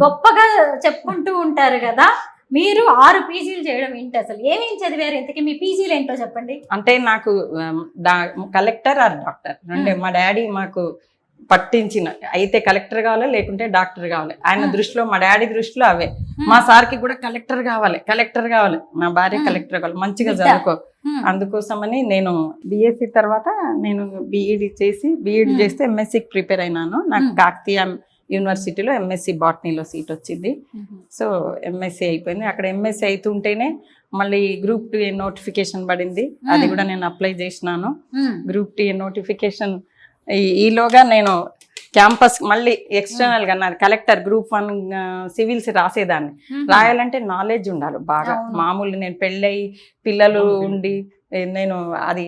గొప్పగా చెప్పుకుంటూ ఉంటారు కదా. మీరు 6 పీజీలు చేయడం ఏంటి? అసలు ఏమేమి చదివారు? ఇంతకీ మీ పీజీలు ఏంటో చెప్పండి.
అంటే నాకు కలెక్టర్ ఆర్ డాక్టర్ రెండే మా డాడీ మాకు పట్టించిన, అయితే కలెక్టర్ కావాలి లేకుంటే డాక్టర్ కావాలి. ఆయన దృష్టిలో, మా డాడీ దృష్టిలో అవే. మా సార్కి కూడా కలెక్టర్ కావాలి, మా భార్య కలెక్టర్ కావాలి, మంచిగా చదువుకో. అందుకోసమని నేను బిఎస్సి తర్వాత నేను బీఈడి చేస్తే ఎంఎస్సికి ప్రిపేర్ అయినాను. నాకు కాకతీయ యూనివర్సిటీలో ఎంఎస్సి బాటనీలో సీట్ వచ్చింది. సో ఎంఎస్సి అయిపోయింది. అక్కడ ఎంఎస్సి అవుతుంటేనే మళ్ళీ గ్రూప్ 2 నోటిఫికేషన్ పడింది. అది కూడా నేను అప్లై చేసినాను. గ్రూప్ 2 నోటిఫికేషన్ ఈలోగా నేను క్యాంపస్ మళ్ళీ ఎక్స్టర్నల్ గా నాది కలెక్టర్ గ్రూప్ 1 సివిల్స్ రాసేదాన్ని. రాయాలంటే నాలెడ్జ్ ఉండాలి బాగా. మామూలు నేను పెళ్ళయి పిల్లలు ఉండి నేను అది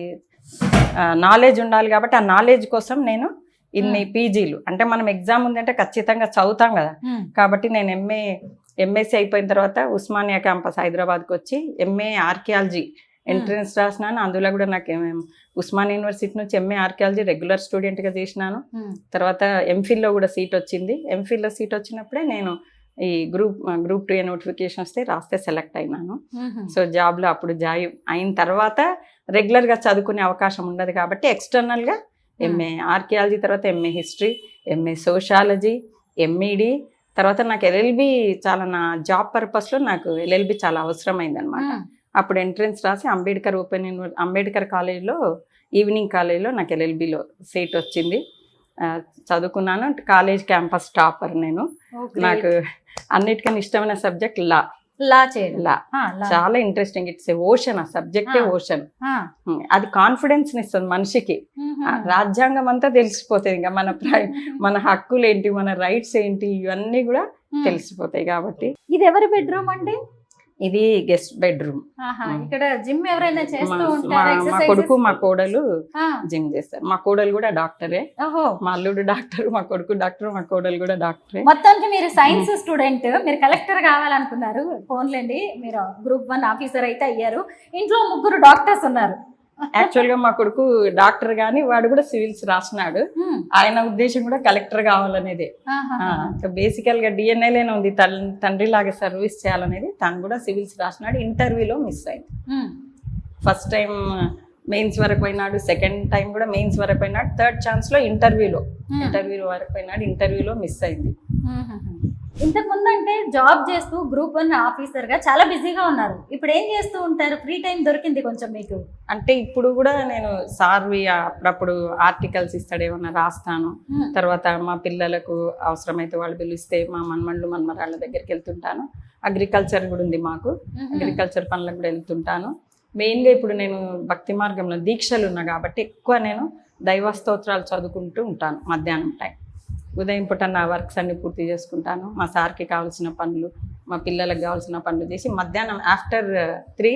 నాలెడ్జ్ ఉండాలి కాబట్టి ఆ నాలెడ్జ్ కోసం నేను ఇన్ని పీజీలు, అంటే మనం ఎగ్జామ్ ఉందంటే ఖచ్చితంగా చదువుతాం కదా. కాబట్టి నేను ఎంఎస్సి అయిపోయిన తర్వాత ఉస్మానియా క్యాంపస్ హైదరాబాద్కి వచ్చి ఎంఏ ఆర్కియాలజీ ఎంట్రన్స్ రాసినాను. అందులో కూడా నాకు ఉస్మానియా యూనివర్సిటీ నుంచి ఎంఏ ఆర్కియాలజీ రెగ్యులర్ స్టూడెంట్గా చేసినాను. తర్వాత ఎంఫిల్లో కూడా సీట్ వచ్చింది. ఎంఫిల్లో సీట్ వచ్చినప్పుడే నేను ఈ గ్రూప్ 2 నోటిఫికేషన్ వస్తే రాస్తే సెలెక్ట్ అయినాను. సో జాబ్లో అప్పుడు జాయిన్ అయిన తర్వాత రెగ్యులర్గా చదువుకునే అవకాశం ఉండదు కాబట్టి ఎక్స్టర్నల్గా ఎంఏ ఆర్కియాలజీ, తర్వాత MA history, MA sociology, MEd, తర్వాత నాకు ఎల్ఎల్బి చాలా నా జాబ్ పర్పస్లో నాకు ఎల్ఎల్బి చాలా అవసరమైంది అనమాట. అప్పుడు ఎంట్రన్స్ రాసి అంబేద్కర్ కాలేజ్లో ఈవినింగ్ కాలేజ్లో నాకు ఎల్ఎల్బిలో సీట్ వచ్చింది. చదువుకున్నాను. కాలేజ్ క్యాంపస్ టాపర్ నేను. నాకు అన్నిటికన్నా ఇష్టమైన సబ్జెక్ట్ లా చేయడం. చాలా ఇంట్రెస్టింగ్. ఇట్స్ ఏ ఓషన్, ఆ సబ్జెక్టే ఓషన్. అది కాన్ఫిడెన్స్ ఇస్తుంది మనిషికి. రాజ్యాంగం అంతా తెలిసిపోతుంది. ఇంకా మన హక్కులు ఏంటి, మన రైట్స్ ఏంటి, ఇవన్నీ కూడా తెలిసిపోతాయి. కాబట్టి
ఇది ఎవరి బెడ్రూమ్ అండి?
ఇది గెస్ట్ బెడ్రూమ్.
ఇక్కడ జిమ్ ఎవరైనా చేస్తూ
మా కొడుకు మా కోడలు జిమ్ చేస్తారు. మా కోడలు కూడా డాక్టరే. మా అల్లుడు డాక్టర్, మా కొడుకు డాక్టర్, మా కోడలు కూడా డాక్టరే.
మొత్తానికి మీరు సైన్స్ స్టూడెంట్, మీరు కలెక్టర్ కావాలనుకున్నారు. ఫోన్లేండి, మీరు గ్రూప్ 1 ఆఫీసర్ అయితే అయ్యారు. ఇంట్లో 3 డాక్టర్స్ ఉన్నారు.
యాక్చువల్గా మా కొడుకు డాక్టర్ గాని వాడు కూడా సివిల్స్ రాసినాడు. ఆయన ఉద్దేశం కూడా కలెక్టర్ కావాలనేదే. బేసికల్ గా డిఎన్ఏలోనే ఉంది, తండ్రి లాగా సర్వీస్ చేయాలనేది. తను కూడా సివిల్స్ రాసినాడు. ఇంటర్వ్యూలో మిస్ అయింది. ఫస్ట్ టైం మెయిన్స్ వరకు పోయినాడు, సెకండ్ టైం కూడా మెయిన్స్ వరకు పోయినాడు, థర్డ్ ఛాన్స్ లో ఇంటర్వ్యూలో వరకు పోయినాడు. ఇంటర్వ్యూలో మిస్ అయింది.
ఇంతకు ముందు అంటే జాబ్ చేస్తూ గ్రూప్ 1 ఆఫీసర్ గా చాలా బిజీగా ఉన్నారు. ఇప్పుడు ఏం చేస్తూ ఉంటారు? ఫ్రీ టైం దొరికింది కొంచెం మీకు?
అంటే ఇప్పుడు కూడా నేను సార్వి అప్పుడప్పుడు ఆర్టికల్స్ ఇస్తాడు ఏమన్నా రాస్తాను. తర్వాత మా పిల్లలకు అవసరమైతే వాళ్ళు పిలిస్తే మా మన్మళ్ళు మన్మరాళ్ళ దగ్గరికి వెళ్తుంటాను. అగ్రికల్చర్ కూడా ఉంది మాకు, అగ్రికల్చర్ పనులకు కూడా వెళ్తుంటాను. మెయిన్గా ఇప్పుడు నేను భక్తి మార్గంలో దీక్షలు ఉన్నా కాబట్టి ఎక్కువ నేను దైవ స్తోత్రాలు చదువుకుంటూ ఉంటాను. మధ్యాహ్నం టైం ఉదయం పూట నా వర్క్స్ అన్ని పూర్తి చేసుకుంటాను. మా సార్కి కావాల్సిన పనులు, మా పిల్లలకు కావాల్సిన పనులు చేసి మధ్యాహ్నం ఆఫ్టర్ 3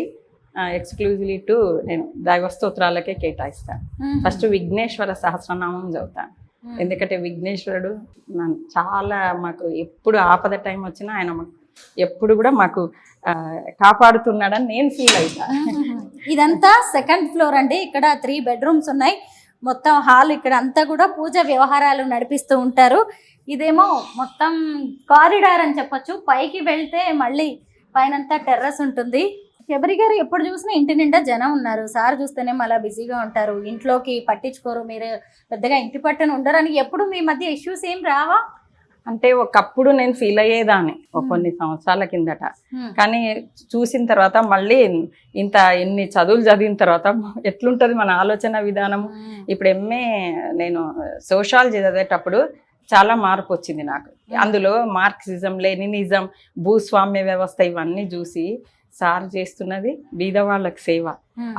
ఎక్స్క్లూజివ్లీ టు నేను దైవ స్తోత్రాలకే కేటాయిస్తాను. ఫస్ట్ విఘ్నేశ్వర సహస్రనామం చదువుతాను. ఎందుకంటే విఘ్నేశ్వరుడు చాలా మాకు ఎప్పుడు ఆపద టైం వచ్చినా ఆయన ఎప్పుడు కూడా మాకు కాపాడుతున్నాడని నేను ఫీల్ అవుతాను.
ఇదంతా సెకండ్ ఫ్లోర్ అండి. ఇక్కడ 3 బెడ్రూమ్స్ ఉన్నాయి. మొత్తం హాల్ ఇక్కడ అంతా కూడా పూజ వ్యవహారాలు నడిపిస్తూ ఉంటారు. ఇదేమో మొత్తం కారిడార్ అని చెప్పొచ్చు. పైకి వెళ్తే మళ్ళీ పైనంతా టెర్రస్ ఉంటుంది. శబరి గారు ఎప్పుడు చూసినా ఇంటి నిండా జనం ఉన్నారు. సార్ చూస్తేనే అలా బిజీగా ఉంటారు, ఇంట్లోకి పట్టించుకోరు, మీరు పెద్దగా ఇంటి పట్టున ఉండరు అని ఎప్పుడు మీ మధ్య ఇష్యూస్ ఏం రావా?
అంటే ఒకప్పుడు నేను ఫీల్ అయ్యేదాన్ని కొన్ని సంవత్సరాల కిందట. కానీ చూసిన తర్వాత మళ్ళీ ఎన్ని చదువులు చదివిన తర్వాత ఎట్లుంటుంది మన ఆలోచన విధానం. ఇప్పుడు ఎంఏ నేను సోషాలజీ చదివేటప్పుడు చాలా మార్పు వచ్చింది నాకు. అందులో మార్క్సిజం, లెనినిజం, భూస్వామ్య వ్యవస్థ ఇవన్నీ చూసి సార్ చేస్తున్నది బీదవాళ్ళకి సేవ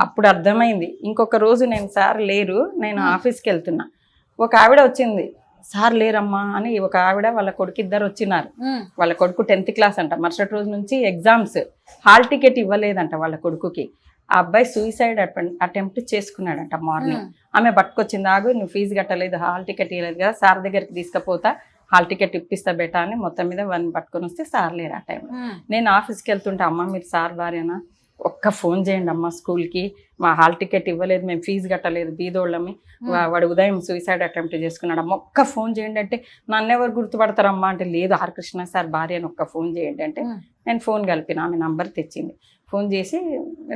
అప్పుడు అర్థమైంది. ఇంకొక రోజు నేను సార్ లేరు, నేను ఆఫీస్కి వెళ్తున్నా, ఒక ఆవిడ వచ్చింది, సార్ లేరమ్మా అని. ఒక ఆవిడ వాళ్ళ కొడుకు ఇద్దరు వచ్చినారు. వాళ్ళ కొడుకు 10th క్లాస్ అంట. మరుసటి రోజు నుంచి ఎగ్జామ్స్, హాల్ టికెట్ ఇవ్వలేదంట వాళ్ళ కొడుకుకి. ఆ అబ్బాయి సూసైడ్ అటెంప్ట్ చేసుకున్నాడంట మార్నింగ్. ఆమె పట్టుకొచ్చింది, ఆగు నువ్వు ఫీజు కట్టలేదు, హాల్ టికెట్ ఇవ్వలేదు కదా, సార్ దగ్గరికి తీసుకుపోతా, హాల్ టికెట్ ఇప్పిస్తా బేటా అని మొత్తం మీద వాళ్ళని పట్టుకొని వస్తే సార్ లేరు ఆ టైంలో. నేను ఆఫీస్కి వెళ్తుంటే, అమ్మ మీరు సార్ భార్యనా, ఒక్క ఫోన్ చేయండి అమ్మ, స్కూల్కి మా హాల్ టికెట్ ఇవ్వలేదు, మేము ఫీజు కట్టలేదు, బీదోళ్ళమి, వాడు ఉదయం సూసైడ్ అటెంప్ట్ చేసుకున్నాడు అమ్మ, ఒక్క ఫోన్ చేయండి అంటే, నన్ను ఎవరు గుర్తుపడతారమ్మా అంటే, లేదు హరికృష్ణ సార్ భార్య అని ఒక్క ఫోన్ చేయండి అంటే, నేను ఫోన్ కలిపిన, ఆమె నంబర్ తెచ్చింది. ఫోన్ చేసి,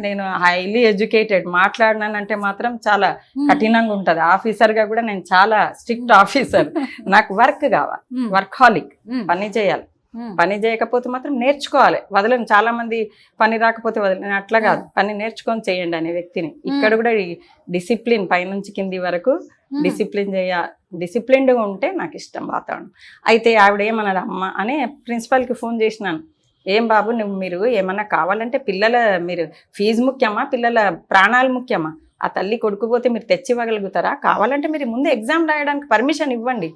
నేను హైలీ ఎడ్యుకేటెడ్, మాట్లాడినానంటే మాత్రం చాలా కఠినంగా ఉంటుంది. ఆఫీసర్గా కూడా నేను చాలా స్ట్రిక్ట్ ఆఫీసర్. నాకు వర్క్ కావాలి, వర్క్ హాలిక్, పని చేయాలి, పని చేయకపోతే మాత్రం నేర్చుకోవాలి, వదలను. చాలా మంది పని రాకపోతే వదలను, అట్లా కాదు, పని నేర్చుకొని చేయండి అనే వ్యక్తిని. ఇక్కడ కూడా డిసిప్లిన్ పైనుంచి కింది వరకు డిసిప్లిన్డ్గా ఉంటే నాకు ఇష్టం వాతావరణం. అయితే ఆవిడ ఏమన్నది, అమ్మ అని ప్రిన్సిపల్కి ఫోన్ చేసినాను, ఏం బాబు మీరు ఏమన్నా కావాలంటే మీరు ఫీజు ముఖ్యమా, పిల్లల ప్రాణాలు ముఖ్యమా, ఆ తల్లి కొడుకుపోతే మీరు తెచ్చి ఇవ్వగలుగుతారా, కావాలంటే మీరు ముందు ఎగ్జామ్ రాయడానికి పర్మిషన్ ఇవ్వండి,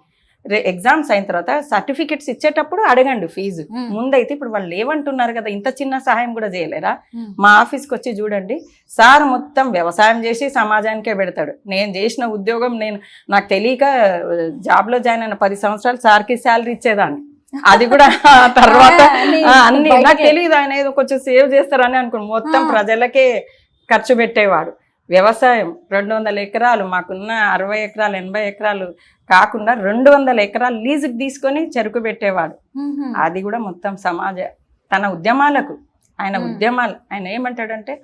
ఎగ్జామ్స్ అయిన తర్వాత సర్టిఫికెట్స్ ఇచ్చేటప్పుడు అడగండి ఫీజు. ముందైతే ఇప్పుడు వాళ్ళు ఏమంటున్నారు కదా, ఇంత చిన్న సహాయం కూడా చేయలేరా, మా ఆఫీస్కి వచ్చి చూడండి, సార్ మొత్తం వ్యవసాయం చేసి సమాజానికే పెడతాడు. నేను చేసిన ఉద్యోగం, నాకు తెలియక జాబ్లో జాయిన్ అయిన 10 సంవత్సరాలు సార్కి శాలరీ ఇచ్చేదాన్ని, అది కూడా తర్వాత అన్ని నాకు తెలియదు, ఆయన ఏదో కొంచెం సేవ్ చేస్తారని అనుకుని మొత్తం ప్రజలకే ఖర్చు పెట్టేవాడు. వ్యవసాయం 200 ఎకరాలు, మాకున్న 60 ఎకరాలు 80 ఎకరాలు కాకుండా 200 ఎకరాలు లీజుకి తీసుకొని చెరుకు పెట్టేవాడు. అది కూడా మొత్తం తన ఉద్యమాలకు, ఆయన ఏమంటాడంటే,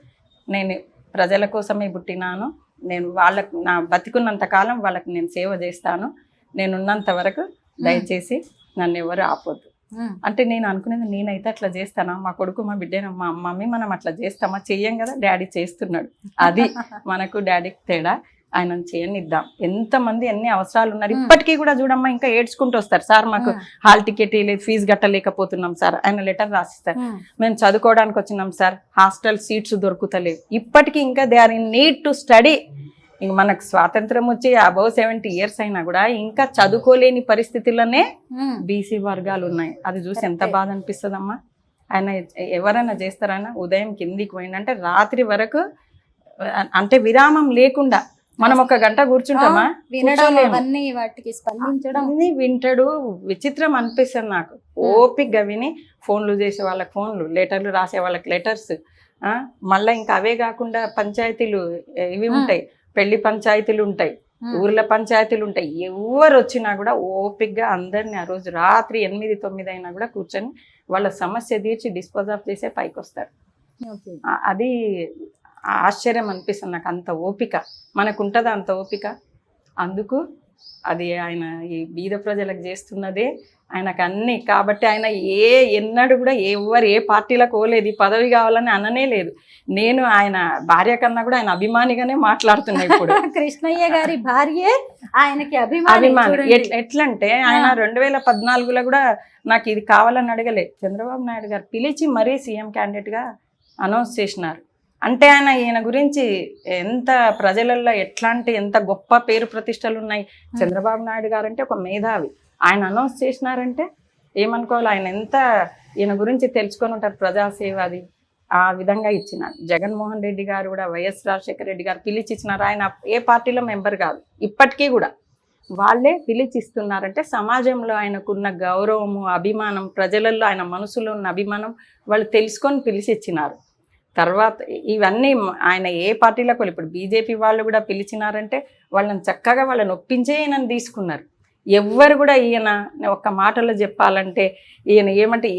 నేను ప్రజల కోసమే పుట్టినాను, నేను వాళ్ళకు నా బతికున్నంత కాలం వాళ్ళకి నేను సేవ చేస్తాను, నేనున్నంత వరకు దయచేసి నన్ను ఎవరు ఆపొద్దు అంటే. నేను అనుకునేది, నేనైతే అట్లా చేస్తానా, మా కొడుకు మా బిడ్డేనా, మా మమ్మీ మనం అట్లా చేస్తామా, చెయ్యం కదా, డాడీ చేస్తున్నాడు, అది మనకు డాడీకి తేడా, ఆయన చేయనిద్దాం. ఎంతమంది ఎన్ని అవసరాలు ఉన్నారు, ఇప్పటికీ కూడా చూడమ్మా ఇంకా ఏడ్చుకుంటూ వస్తారు, సార్ మాకు హాల్ టికెట్ లేదు, ఫీజు కట్టలేకపోతున్నాం సార్, ఆయన లెటర్ రాసిస్తారు, మేము చదువుకోవడానికి వచ్చినాం సార్, హాస్టల్ సీట్స్ దొరుకుతలేవు, ఇప్పటికీ ఇంకా they are in need to study. ఇంక మనకు స్వాతంత్రం వచ్చి అబౌవ్ 70 years అయినా కూడా ఇంకా చదువుకోలేని పరిస్థితుల్లోనే బీసీ వర్గాలు ఉన్నాయి. అది చూసి ఎంత బాధ అనిపిస్తుందమ్మా. ఆయన ఎవరైనా చేస్తారన్నా, ఉదయం కిందికి పోయిందంటే రాత్రి వరకు, అంటే విరామం లేకుండా మనం 1 గంట కూర్చుంటామా, అన్ని వింటాడు. విచిత్రం అనిపిస్తుంది నాకు, ఓపికగా విని ఫోన్లు చేసే వాళ్ళకి ఫోన్లు, లెటర్లు రాసే వాళ్ళకి లెటర్స్, మళ్ళీ ఇంకా అవే కాకుండా పంచాయతీలు ఇవి ఉంటాయి, పెళ్లి పంచాయతీలు ఉంటాయి, ఊర్ల పంచాయతీలు ఉంటాయి. ఎవరు వచ్చినా కూడా ఓపికగా అందరినీ ఆ రోజు రాత్రి 8-9 అయినా కూడా కూర్చొని వాళ్ళ సమస్య తీర్చి డిస్పోజ్ ఆఫ్ చేసే పైకి వస్తారు. అది ఆశ్చర్యం అనిపిస్తుంది నాకు, అంత ఓపిక మనకు ఉంటుందా అంత ఓపిక. అందుకు అది ఆయన ఈ బీద ప్రజలకు చేస్తున్నదే ఆయనకు అన్ని. కాబట్టి ఆయన ఎన్నడూ కూడా ఏ పార్టీలకు పోలేదు, ఈ పదవి కావాలని అననే లేదు. నేను ఆయన భార్య కన్నా కూడా ఆయన అభిమానిగానే మాట్లాడుతున్నా ఇప్పుడు.
కృష్ణయ్య గారి భార్యే ఆయనకి అభిమాని.
ఎట్లంటే ఆయన 2014లో కూడా నాకు ఇది కావాలని అడగలే, చంద్రబాబు నాయుడు గారు పిలిచి మరీ సీఎం క్యాండిడేట్ గా అనౌన్స్ చేసినారు. అంటే ఈయన గురించి ఎంత ప్రజలలో ఎంత గొప్ప పేరు ప్రతిష్టలు ఉన్నాయి. చంద్రబాబు నాయుడు గారు అంటే ఒక మేధావి, ఆయన అనౌన్స్ చేసినారంటే ఏమనుకోవాలి, ఆయన ఎంత ఈయన గురించి తెలుసుకొని ఉంటారు. ప్రజాసేవ అది ఆ విధంగా ఇచ్చినారు. జగన్మోహన్ రెడ్డి గారు కూడా, వైఎస్ రాజశేఖర రెడ్డి గారు పిలిచి ఇచ్చినారు. ఆయన ఏ పార్టీలో మెంబర్ కాదు, ఇప్పటికీ కూడా వాళ్ళే పిలిచి ఇస్తున్నారంటే సమాజంలో ఆయనకున్న గౌరవము, అభిమానం, ప్రజలలో ఆయన మనసులో ఉన్న అభిమానం వాళ్ళు తెలుసుకొని పిలిచి ఇచ్చినారు. తర్వాత ఇవన్నీ ఆయన ఏ పార్టీలకు, ఇప్పుడు బీజేపీ వాళ్ళు కూడా పిలిచినారంటే వాళ్ళని చక్కగా వాళ్ళని ఒప్పించే ఈయనని తీసుకున్నారు. ఎవ్వరు కూడా ఈయన ఒక్క మాటలో చెప్పాలంటే ఈయన ఏమంటే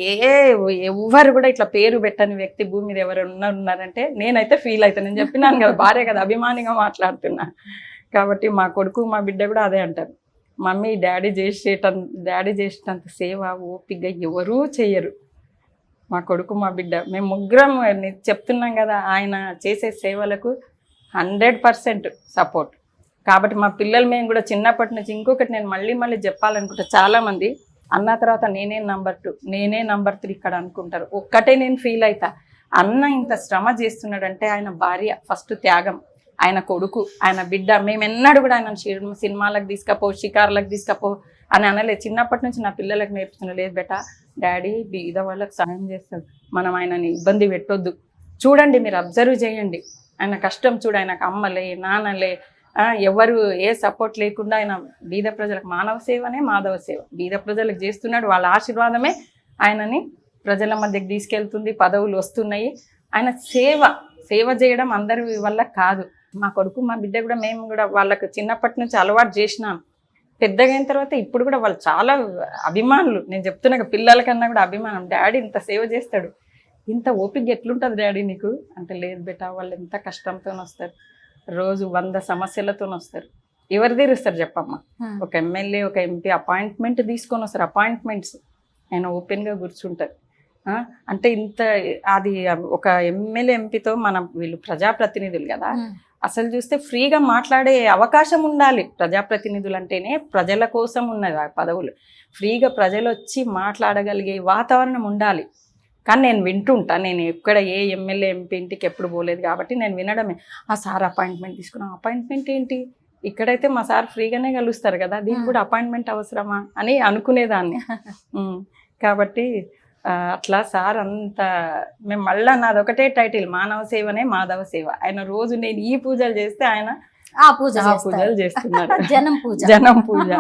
ఎవ్వరు కూడా ఇట్లా పేరు పెట్టని వ్యక్తి భూమి మీద ఎవరు ఉన్నారంటే నేనైతే ఫీల్ అవుతాను. నేను చెప్పినాను కదా, భార్య కదా, అభిమానిగా మాట్లాడుతున్నా. కాబట్టి మా కొడుకు మా బిడ్డ కూడా అదే అంటారు, మమ్మీ డాడీ చేసేటంత సేవ ఓపికగా ఎవరూ చెయ్యరు. మా కొడుకు మా బిడ్డ మేము ముగ్గురం చెప్తున్నాం కదా, ఆయన చేసే సేవలకు 100% సపోర్ట్. కాబట్టి మా పిల్లలు మేము కూడా చిన్నప్పటి నుంచి, ఇంకొకటి నేను మళ్ళీ చెప్పాలనుకుంటా, చాలామంది అన్న తర్వాత నేనే నంబర్ 2, నేనే నంబర్ 3 ఇక్కడ అనుకుంటారు. ఒక్కటే నేను ఫీల్ అవుతా, అన్న ఇంత శ్రమ చేస్తున్నాడంటే ఆయన భార్య ఫస్ట్ త్యాగం, ఆయన కొడుకు, ఆయన బిడ్డ. మేము ఎన్నడూ కూడా ఆయన సినిమాలకు తీసుకపో, షికార్లకు తీసుకపో అని అనలేదు. చిన్నప్పటి నుంచి నా పిల్లలకు నేర్పుతున్నా, లేదు బేటా డాడీ బీద వాళ్ళకి సహాయం చేస్తాడు, మనం ఆయనని ఇబ్బంది పెట్టొద్దు. చూడండి, మీరు అబ్జర్వ్ చేయండి, ఆయన కష్టం చూడు, ఆయనకు అమ్మలే నాన్నలే ఎవరు ఏ సపోర్ట్ లేకుండా ఆయన బీద ప్రజలకు మానవ సేవనే మాధవ సేవ బీద ప్రజలకు చేస్తున్నాడు. వాళ్ళ ఆశీర్వాదమే ఆయనని ప్రజల మధ్యకి తీసుకెళ్తుంది, పదవులు వస్తున్నాయి. ఆయన సేవ చేయడం అందరి వల్ల కాదు. మా కొడుకు మా బిడ్డ కూడా మేము కూడా వాళ్ళకు చిన్నప్పటి నుంచి అలవాటు చేసినాం. పెద్దగా అయిన తర్వాత ఇప్పుడు కూడా వాళ్ళు చాలా అభిమానులు. నేను చెప్తున్నా, పిల్లల కన్నా కూడా అభిమానం. డాడీ ఇంత సేవ చేస్తాడు, ఇంత ఓపిక ఎట్లుంటుంది డాడీ నీకు అంటే, లేదు బేటా వాళ్ళు ఎంత కష్టంతో వస్తారు, రోజు 100 సమస్యలతో వస్తారు. ఎవరు తీరుస్తారు చెప్పమ్మా? ఒక ఎమ్మెల్యే, ఒక ఎంపీ అపాయింట్మెంట్ తీసుకొని వస్తారు. అపాయింట్మెంట్స్ ఆయన ఓపెన్గా కూర్చుంటారు. అంటే ఇంత అది ఒక ఎమ్మెల్యే ఎంపీతో వీళ్ళు ప్రజాప్రతినిధులు కదా, అసలు చూస్తే ఫ్రీగా మాట్లాడే అవకాశం ఉండాలి. ప్రజాప్రతినిధులు అంటేనే ప్రజల కోసం ఉన్నది ఆ పదవులు. ఫ్రీగా ప్రజలు వచ్చి మాట్లాడగలిగే వాతావరణం ఉండాలి. కానీ నేను వింటుంటా, నేను ఎక్కడ ఏ ఎమ్మెల్యే ఎంపీ ఇంటికి ఎప్పుడు పోలేదు కాబట్టి నేను వినడమే, ఆ సార్ అపాయింట్మెంట్ తీసుకున్నాం. అపాయింట్మెంట్ ఏంటి, ఇక్కడైతే మా సార్ ఫ్రీగానే కలుస్తారు కదా, దీనికి కూడా అపాయింట్మెంట్ అవసరమా అని అనుకునేదాన్ని. కాబట్టి అట్లా సార్ అంత మేము మళ్ళీ నాది ఒకటే టైటిల్, మానవ సేవనే మాధవ సేవ. ఆయన రోజు నేను ఈ పూజలు చేస్తే ఆయన
ఆ పూజలు
చేస్తున్నారు.
జనం పూజ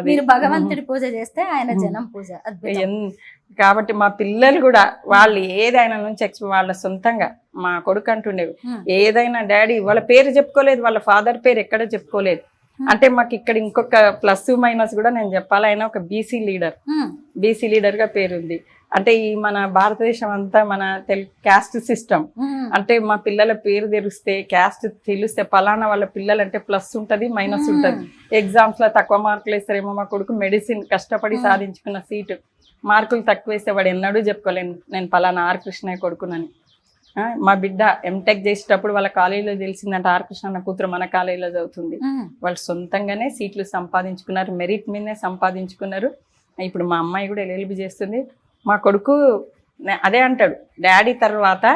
మీరు భగవంతుడి పూజ చేస్తే ఆయన జనం పూజ.
కాబట్టి మా పిల్లలు కూడా వాళ్ళు ఏది ఆయన నుంచి వాళ్ళ సొంతంగా మా కొడుకు అంటుండేవి, ఏదైనా డాడీ వాళ్ళ పేరు చెప్పుకోలేదు, వాళ్ళ ఫాదర్ పేరు ఎక్కడ చెప్పుకోలేదు. అంటే మాకు ఇక్కడ ఇంకొక ప్లస్ మైనస్ కూడా నేను చెప్పాలి, ఆయన ఒక బీసీ లీడర్ గా పేరుంది. అంటే ఈ మన భారతదేశం అంతా మన క్యాస్ట్ సిస్టమ్. అంటే మా పిల్లల పేరు తెలిస్తే, క్యాస్ట్ తెలిస్తే పలానా వాళ్ళ పిల్లలు అంటే ప్లస్ ఉంటది మైనస్ ఉంటది. ఎగ్జామ్స్ లో తక్కువ మార్కులు వేస్తారేమో, మా కొడుకు మెడిసిన్ కష్టపడి సాధించుకున్న సీటు మార్కులు తక్కువ వేస్తే వాడు ఎన్నడూ చెప్పుకోలేను నేను పలానా ఆర్ కృష్ణయ్య కొడుకునని. మా బిడ్డ ఎంటెక్ చేసేటప్పుడు వాళ్ళ కాలేజీలో తెలిసిందంటే ఆర్ కృష్ణ అన్న కూతురు మన కాలేజీలో చదువుతుంది. వాళ్ళు సొంతంగానే సీట్లు సంపాదించుకున్నారు, మెరిట్ మీదనే సంపాదించుకున్నారు. ఇప్పుడు మా అమ్మాయి కూడా LLB చేస్తుంది. మా కొడుకు అదే అంటాడు, డాడీ తర్వాత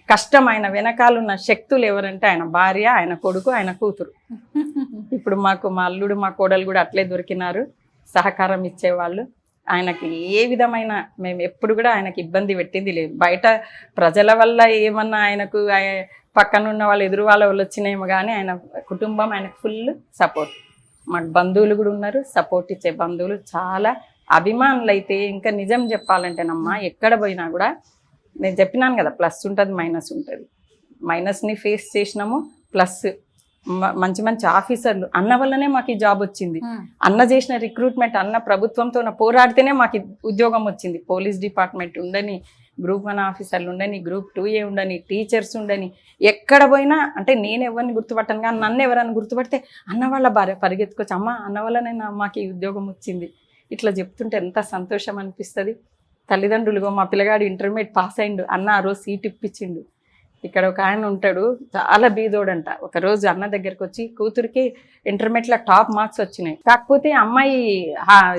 కష్టం ఆయన వెనకాలన్న శక్తులు ఎవరంటే ఆయన భార్య, ఆయన కొడుకు, ఆయన కూతురు. ఇప్పుడు మాకు మా అల్లుడు మా కోడలు కూడా అట్లే దొరికినారు, సహకారం ఇచ్చేవాళ్ళు. ఆయనకి ఏ విధమైన మేము ఎప్పుడు కూడా ఆయనకి ఇబ్బంది పెట్టింది లేదు. బయట ప్రజల వల్ల ఏమన్నా ఆయనకు పక్కనున్న వాళ్ళు ఎదురు వాళ్ళ వాళ్ళు వచ్చినేమో కానీ ఆయన కుటుంబం ఆయనకు ఫుల్ సపోర్ట్. మాకు బంధువులు కూడా ఉన్నారు, సపోర్ట్ ఇచ్చే బంధువులు చాలా అభిమానులు. అయితే ఇంకా నిజం చెప్పాలంటేనమ్మా, ఎక్కడ పోయినా కూడా నేను చెప్పినాను కదా, ప్లస్ ఉంటుంది మైనస్ ఉంటుంది. మైనస్ని ఫేస్ చేసినాము, ప్లస్ మంచి మంచి ఆఫీసర్లు అన్న వల్లనే మాకు ఈ జాబ్ వచ్చింది. అన్న చేసిన రిక్రూట్మెంట్, అన్న ప్రభుత్వంతో పోరాడితేనే మాకు ఉద్యోగం వచ్చింది. పోలీస్ డిపార్ట్మెంట్ ఉండని, గ్రూప్ 1 ఆఫీసర్లు ఉండని, గ్రూప్ 2A ఉండని, టీచర్స్ ఉండని, ఎక్కడ పోయినా అంటే నేను ఎవరిని గుర్తుపట్టను కానీ నన్ను ఎవరైనా గుర్తుపడితే అన్న వాళ్ళ భార్య పరిగెత్తుకొచ్చి అమ్మ అన్న వల్లనైనా అమ్మకి ఈ ఉద్యోగం వచ్చింది ఇట్లా చెప్తుంటే ఎంత సంతోషం అనిపిస్తుంది. తల్లిదండ్రులుగో మా పిల్లగాడు ఇంటర్మీడియట్ పాస్ అయిండు, అన్న ఆ రోజు సీట్ ఇప్పించిండు. ఇక్కడ ఒక ఆయన ఉంటాడు చాలా బీదోడంట. ఒకరోజు అన్న దగ్గరికి వచ్చి కూతురికి ఇంటర్మీడియట్లో టాప్ మార్క్స్ వచ్చినాయి, కాకపోతే అమ్మాయి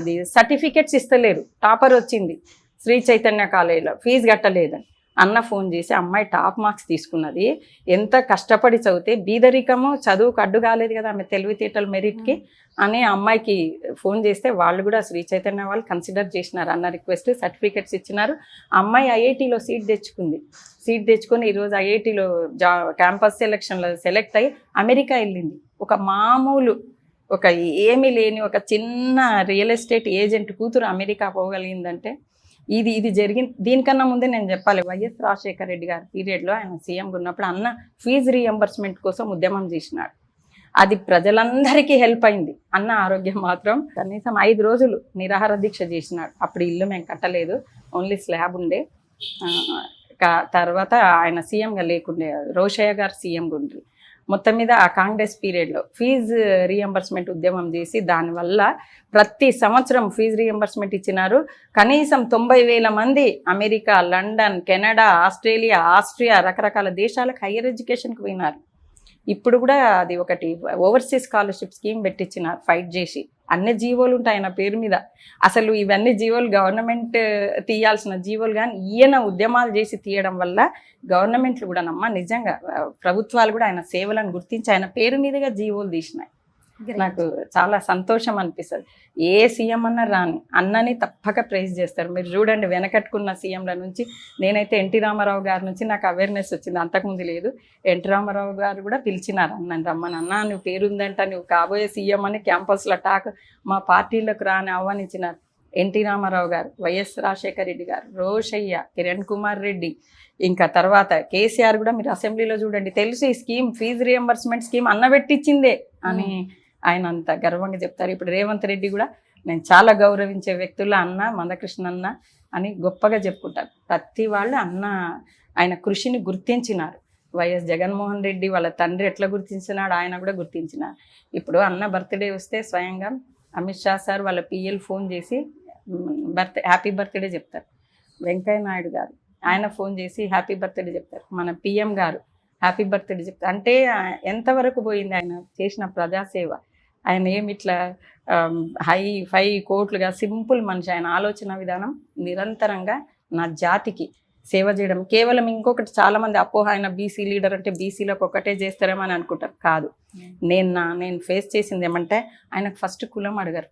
ఇది సర్టిఫికెట్స్ ఇస్తలేరు, టాపర్ వచ్చింది శ్రీ చైతన్య కాలేజీలో, ఫీజు కట్టలేదని. అన్న ఫోన్ చేసి అమ్మాయి టాప్ మార్క్స్ తీసుకున్నది, ఎంత కష్టపడి చదివితే బీదరికము చదువుకు అడ్డు కాలేదు కదా ఆమె తెలివితేటలు మెరిట్కి అని అమ్మాయికి ఫోన్ చేస్తే వాళ్ళు కూడా శ్రీ చైతన్య వాళ్ళు కన్సిడర్ చేసినారు. అన్న రిక్వెస్ట్ సర్టిఫికెట్స్ ఇచ్చినారు. అమ్మాయి ఐఐటీలో సీట్ తెచ్చుకొని ఈరోజు ఐఐటీలో క్యాంపస్ సెలక్షన్లో సెలెక్ట్ అయ్యి అమెరికా వెళ్ళింది. ఒక మామూలు ఒక ఏమీ లేని ఒక చిన్న రియల్ ఎస్టేట్ ఏజెంట్ కూతురు అమెరికా పోగలిగిందంటే ఇది జరిగింది. దీనికన్నా ముందే నేను చెప్పాలి, వైఎస్ రాజశేఖర రెడ్డి గారి పీరియడ్లో ఆయన సీఎంగా ఉన్నప్పుడు అన్న ఫీజు రీఎంబర్స్మెంట్ కోసం ఉద్యమం చేసినాడు. అది ప్రజలందరికీ హెల్ప్ అయింది. అన్న ఆరోగ్యం మాత్రం కనీసం 5 రోజులు నిరాహార దీక్ష చేసినాడు. అప్పుడు ఇల్లు మేము కట్టలేదు, ఓన్లీ స్లాబ్ ఉండే. తర్వాత ఆయన సీఎంగా లేకుండే, రోషయ్య గారు సీఎంగా ఉండ్రి. మొత్తం మీద ఆ కాంగ్రెస్ పీరియడ్లో ఫీజు రీఎంబర్స్మెంట్ ఉద్యమం చేసి దానివల్ల ప్రతి సంవత్సరం ఫీజు రీఎంబర్స్మెంట్ ఇచ్చినారు. కనీసం 90,000 మంది America, London, Canada, Australia, Austria రకరకాల దేశాలకు హయ్యర్ ఎడ్యుకేషన్కి పోయినారు. ఇప్పుడు కూడా అది ఒకటి ఓవర్సీస్ స్కాలర్షిప్ స్కీమ్ పెట్టించినారు ఫైట్ చేసి. అన్ని జీవోలు ఉంటాయి ఆయన పేరు మీద. అసలు ఇవన్నీ జీవోలు గవర్నమెంట్ తీయాల్సిన జీవోలు, కానీ ఈయన ఉద్యమాలు చేసి తీయడం వల్ల గవర్నమెంట్లు కూడా నిజంగా ప్రభుత్వాలు కూడా ఆయన సేవలను గుర్తించి ఆయన పేరు మీదుగా జీవోలు తీసినాయి. నాకు చాలా సంతోషం అనిపిస్తుంది. ఏ సీఎం అన్నా రాని అన్నని తప్పక ప్రైజ్ చేస్తారు. మీరు చూడండి, వెనకట్టుకున్న సీఎంల నుంచి నేనైతే ఎన్టీ రామారావు గారి నుంచి నాకు అవేర్నెస్ వచ్చింది, అంతకుముందు లేదు. ఎన్టీ రామారావు గారు కూడా పిలిచినారు అన్నని, రమ్మని. అన్న నువ్వు పేరుందంట, నువ్వు కాబోయే సీఎం అని క్యాంపస్లో టాక్ మా పార్టీలకు రాని ఆహ్వానించినారు. ఎన్టీ రామారావు గారు, వైఎస్ రాజశేఖర రెడ్డి గారు, రోషయ్య, కిరణ్ కుమార్ రెడ్డి, ఇంకా తర్వాత కేసీఆర్ కూడా మీరు అసెంబ్లీలో చూడండి, తెలుసు ఈ స్కీమ్ ఫీజు రియంబర్స్మెంట్ స్కీమ్ అన్న పెట్టించిందే అని ఆయన అంత గర్వంగా చెప్తారు. ఇప్పుడు రేవంత్ రెడ్డి కూడా నేను చాలా గౌరవించే వ్యక్తులు అన్న, మందకృష్ణ అన్న అని గొప్పగా చెప్పుకుంటారు. ప్రతి వాళ్ళు అన్న ఆయన కృషిని గుర్తించినారు. వైఎస్ జగన్మోహన్ రెడ్డి వాళ్ళ తండ్రి ఎట్లా గుర్తించినాడు, ఆయన కూడా గుర్తించినారు. ఇప్పుడు అన్న బర్త్డే వస్తే స్వయంగా అమిత్ షా సార్ వాళ్ళ పిఎల్ ఫోన్ చేసి హ్యాపీ బర్త్డే చెప్తారు. వెంకయ్య నాయుడు గారు ఆయన ఫోన్ చేసి హ్యాపీ బర్త్డే చెప్తారు. మన పిఎం గారు హ్యాపీ బర్త్డే చెప్తారు. అంటే ఎంతవరకు పోయింది ఆయన చేసిన ప్రజాసేవ. ఆయన ఏమి ఇట్లా హై కోట్లుగా సింపుల్ మనిషి. ఆయన ఆలోచన విధానం నిరంతరంగా నా జాతికి సేవ చేయడం. కేవలం ఇంకొకటి చాలామంది అపోహ, ఆయన బీసీ లీడర్ అంటే బీసీలకు ఒకటే చేస్తారేమో అని అనుకుంటారు. కాదు, నేను ఫేస్ చేసింది ఏమంటే ఆయనకు ఫస్ట్ కులం అడగరు,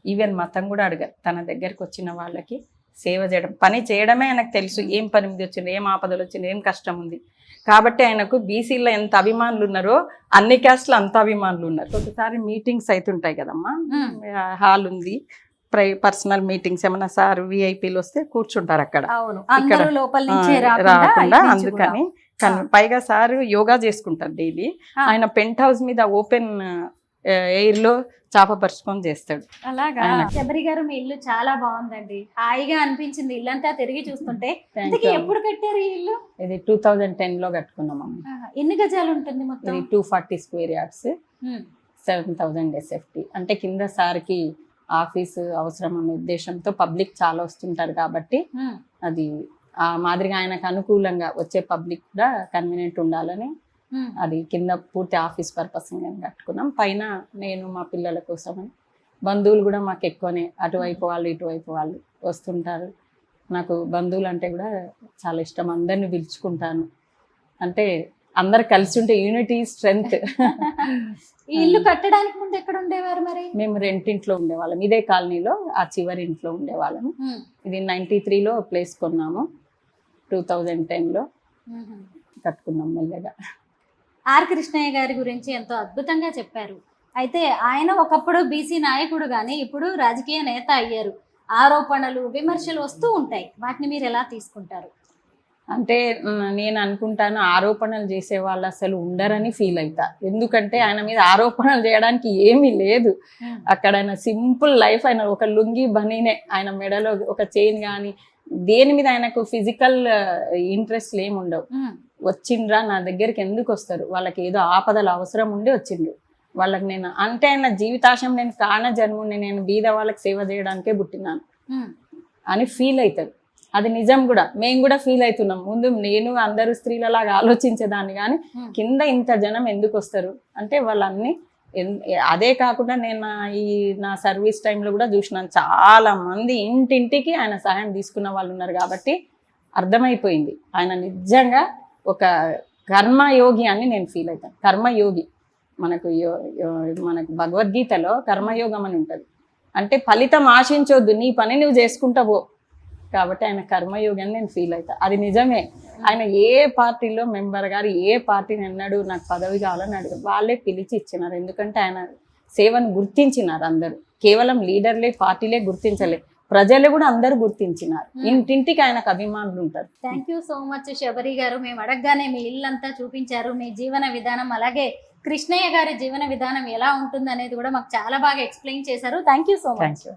ఈవెన్ మతం కూడా అడగరు. తన దగ్గరికి వచ్చిన వాళ్ళకి సేవ చేయడం, పని చేయడమే ఆయనకు తెలుసు. ఏం పని మీద వచ్చింది, ఏం ఆపదలు వచ్చింది, ఏం కష్టం ఉంది. కాబట్టి ఆయనకు బీసీలో ఎంత అభిమానులు ఉన్నారో అన్ని క్యాస్ట్లో అంత అభిమానులు ఉన్నారు. ఒకసారి మీటింగ్స్ అవుతుంటాయి కదమ్మా, హాల్ ఉంది, పర్సనల్ మీటింగ్స్ ఏమన్నా సార్ విఐపీలు వస్తే కూర్చుంటారు అక్కడ, ఇక్కడ రాకుండా. అందుకని పైగా సార్ యోగా చేసుకుంటారు డైలీ. ఆయన పెంట్ హౌస్ మీద ఓపెన్ ఎయిర్ లో చాప పరుచుకొని చేస్తాడు.
అలాగా. శబరి గారు, మీ ఇల్లు చాలా బాగుందండి, హాయిగా అనిపించింది. ఇల్లంతా తిరిగి చూస్తుంటే. ఎప్పుడు కట్టారు ఈ ఇల్లు?
ఇది 2010 లో కట్టుకున్నాం.
ఎన్ని గజాలు ఉంటుంది మొత్తం?
240 స్క్వేర్ యార్డ్స్, 7,000 SFT. అంటే కింద సార్కి ఆఫీసు అవసరం అనే ఉద్దేశంతో పబ్లిక్ చాలా వస్తుంటారు కాబట్టి అది ఆ మాదిరిగా ఆయనకు అనుకూలంగా వచ్చే పబ్లిక్ కూడా కన్వీనియంట్ ఉండాలని అది కింద పూర్తి ఆఫీస్ పర్పస్ కట్టుకున్నాం. పైన నేను మా పిల్లల కోసమని, బంధువులు కూడా మాకు ఎక్కువనే, అటువైపు వాళ్ళు ఇటువైపు వాళ్ళు వస్తుంటారు. నాకు బంధువులు అంటే కూడా చాలా ఇష్టం, అందరిని పిలుచుకుంటాను. అంటే అందరు కలిసి ఉంటే యూనిటీ స్ట్రెంగ్త్.
ఈ ఇల్లు కట్టడానికి ముందు ఎక్కడ ఉండేవారు మరి?
మేము రెంటింట్లో ఉండేవాళ్ళం, ఇదే కాలనీలో ఆ చివరి ఇంట్లో ఉండేవాళ్ళము. ఇది 93లో ప్లేస్ కొన్నాము, 2010లో కట్టుకున్నాం మెల్లగా.
ఆర్ కృష్ణయ్య గారి గురించి ఎంతో అద్భుతంగా చెప్పారు. అయితే ఆయన ఒకప్పుడు బీసీ నాయకుడు కానీ ఇప్పుడు రాజకీయ నేత అయ్యారు. ఆరోపణలు, విమర్శలు వస్తూ ఉంటాయి, వాటిని మీరు ఎలా తీసుకుంటారు?
అంటే నేను అనుకుంటాను, ఆరోపణలు చేసే వాళ్ళు అసలు ఉండరని ఫీల్ అవుతా. ఎందుకంటే ఆయన మీద ఆరోపణలు చేయడానికి ఏమీ లేదు. అక్కడ ఆయన సింపుల్ లైఫ్, ఆయన ఒక లుంగి బనీనే, ఆయన మెడలో ఒక చైన్ కానీ దేని మీద ఆయనకు ఫిజికల్ ఇంట్రెస్ట్ ఏమి ఉండవు. వచ్చిండ్రా నా దగ్గరికి ఎందుకు వస్తారు, వాళ్ళకి ఏదో ఆపదలు అవసరం ఉండి వచ్చిండ్రు. వాళ్ళకి నేను అంటే ఆయన జీవితాశం నేను కాన జన్ముని, నేను బీద వాళ్ళకి సేవ చేయడానికే పుట్టినాను అని ఫీల్ అవుతారు. అది నిజం కూడా, మేము కూడా ఫీల్ అవుతున్నాం. ముందు నేను అందరూ స్త్రీలలాగా ఆలోచించేదాన్ని, కానీ కింద ఇంత జనం ఎందుకు వస్తారు అంటే వాళ్ళన్ని. అదే కాకుండా నేను నా సర్వీస్ టైంలో కూడా చూసినాను, చాలా మంది ఇంటింటికి ఆయన సహాయం తీసుకున్న వాళ్ళు ఉన్నారు. కాబట్టి అర్థమైపోయింది ఆయన నిజంగా ఒక కర్మయోగి అని నేను ఫీల్ అవుతాను. కర్మయోగి మనకు భగవద్గీతలో కర్మయోగం అని ఉంటుంది. అంటే ఫలితం ఆశించొద్దు, నీ పని నువ్వు చేసుకుంటావో. కాబట్టి ఆయన కర్మయోగి అని నేను ఫీల్ అవుతా. అది నిజమే. ఆయన ఏ పార్టీలో మెంబర్ గారు ఏ పార్టీని అన్నాడు నాకు పదవి కావాలని అడిగారు, వాళ్ళే పిలిచి ఇచ్చినారు. ఎందుకంటే ఆయన సేవను గుర్తించినారు అందరూ. కేవలం లీడర్లే పార్టీలే గుర్తించలే, ప్రజలు కూడా అందరూ గుర్తించినారు. ఇంటింటికి ఆయనకు అభిమానులు ఉంటారు.
Thank you so much Sabari గారు. మేము అడగగానే మీ ఇల్లంతా చూపించారు, మీ జీవన విధానం, అలాగే కృష్ణయ్య గారి జీవన విధానం ఎలా ఉంటుంది అనేది కూడా మాకు చాలా బాగా ఎక్స్ప్లెయిన్ చేశారు. Thank you so much.
Thank you.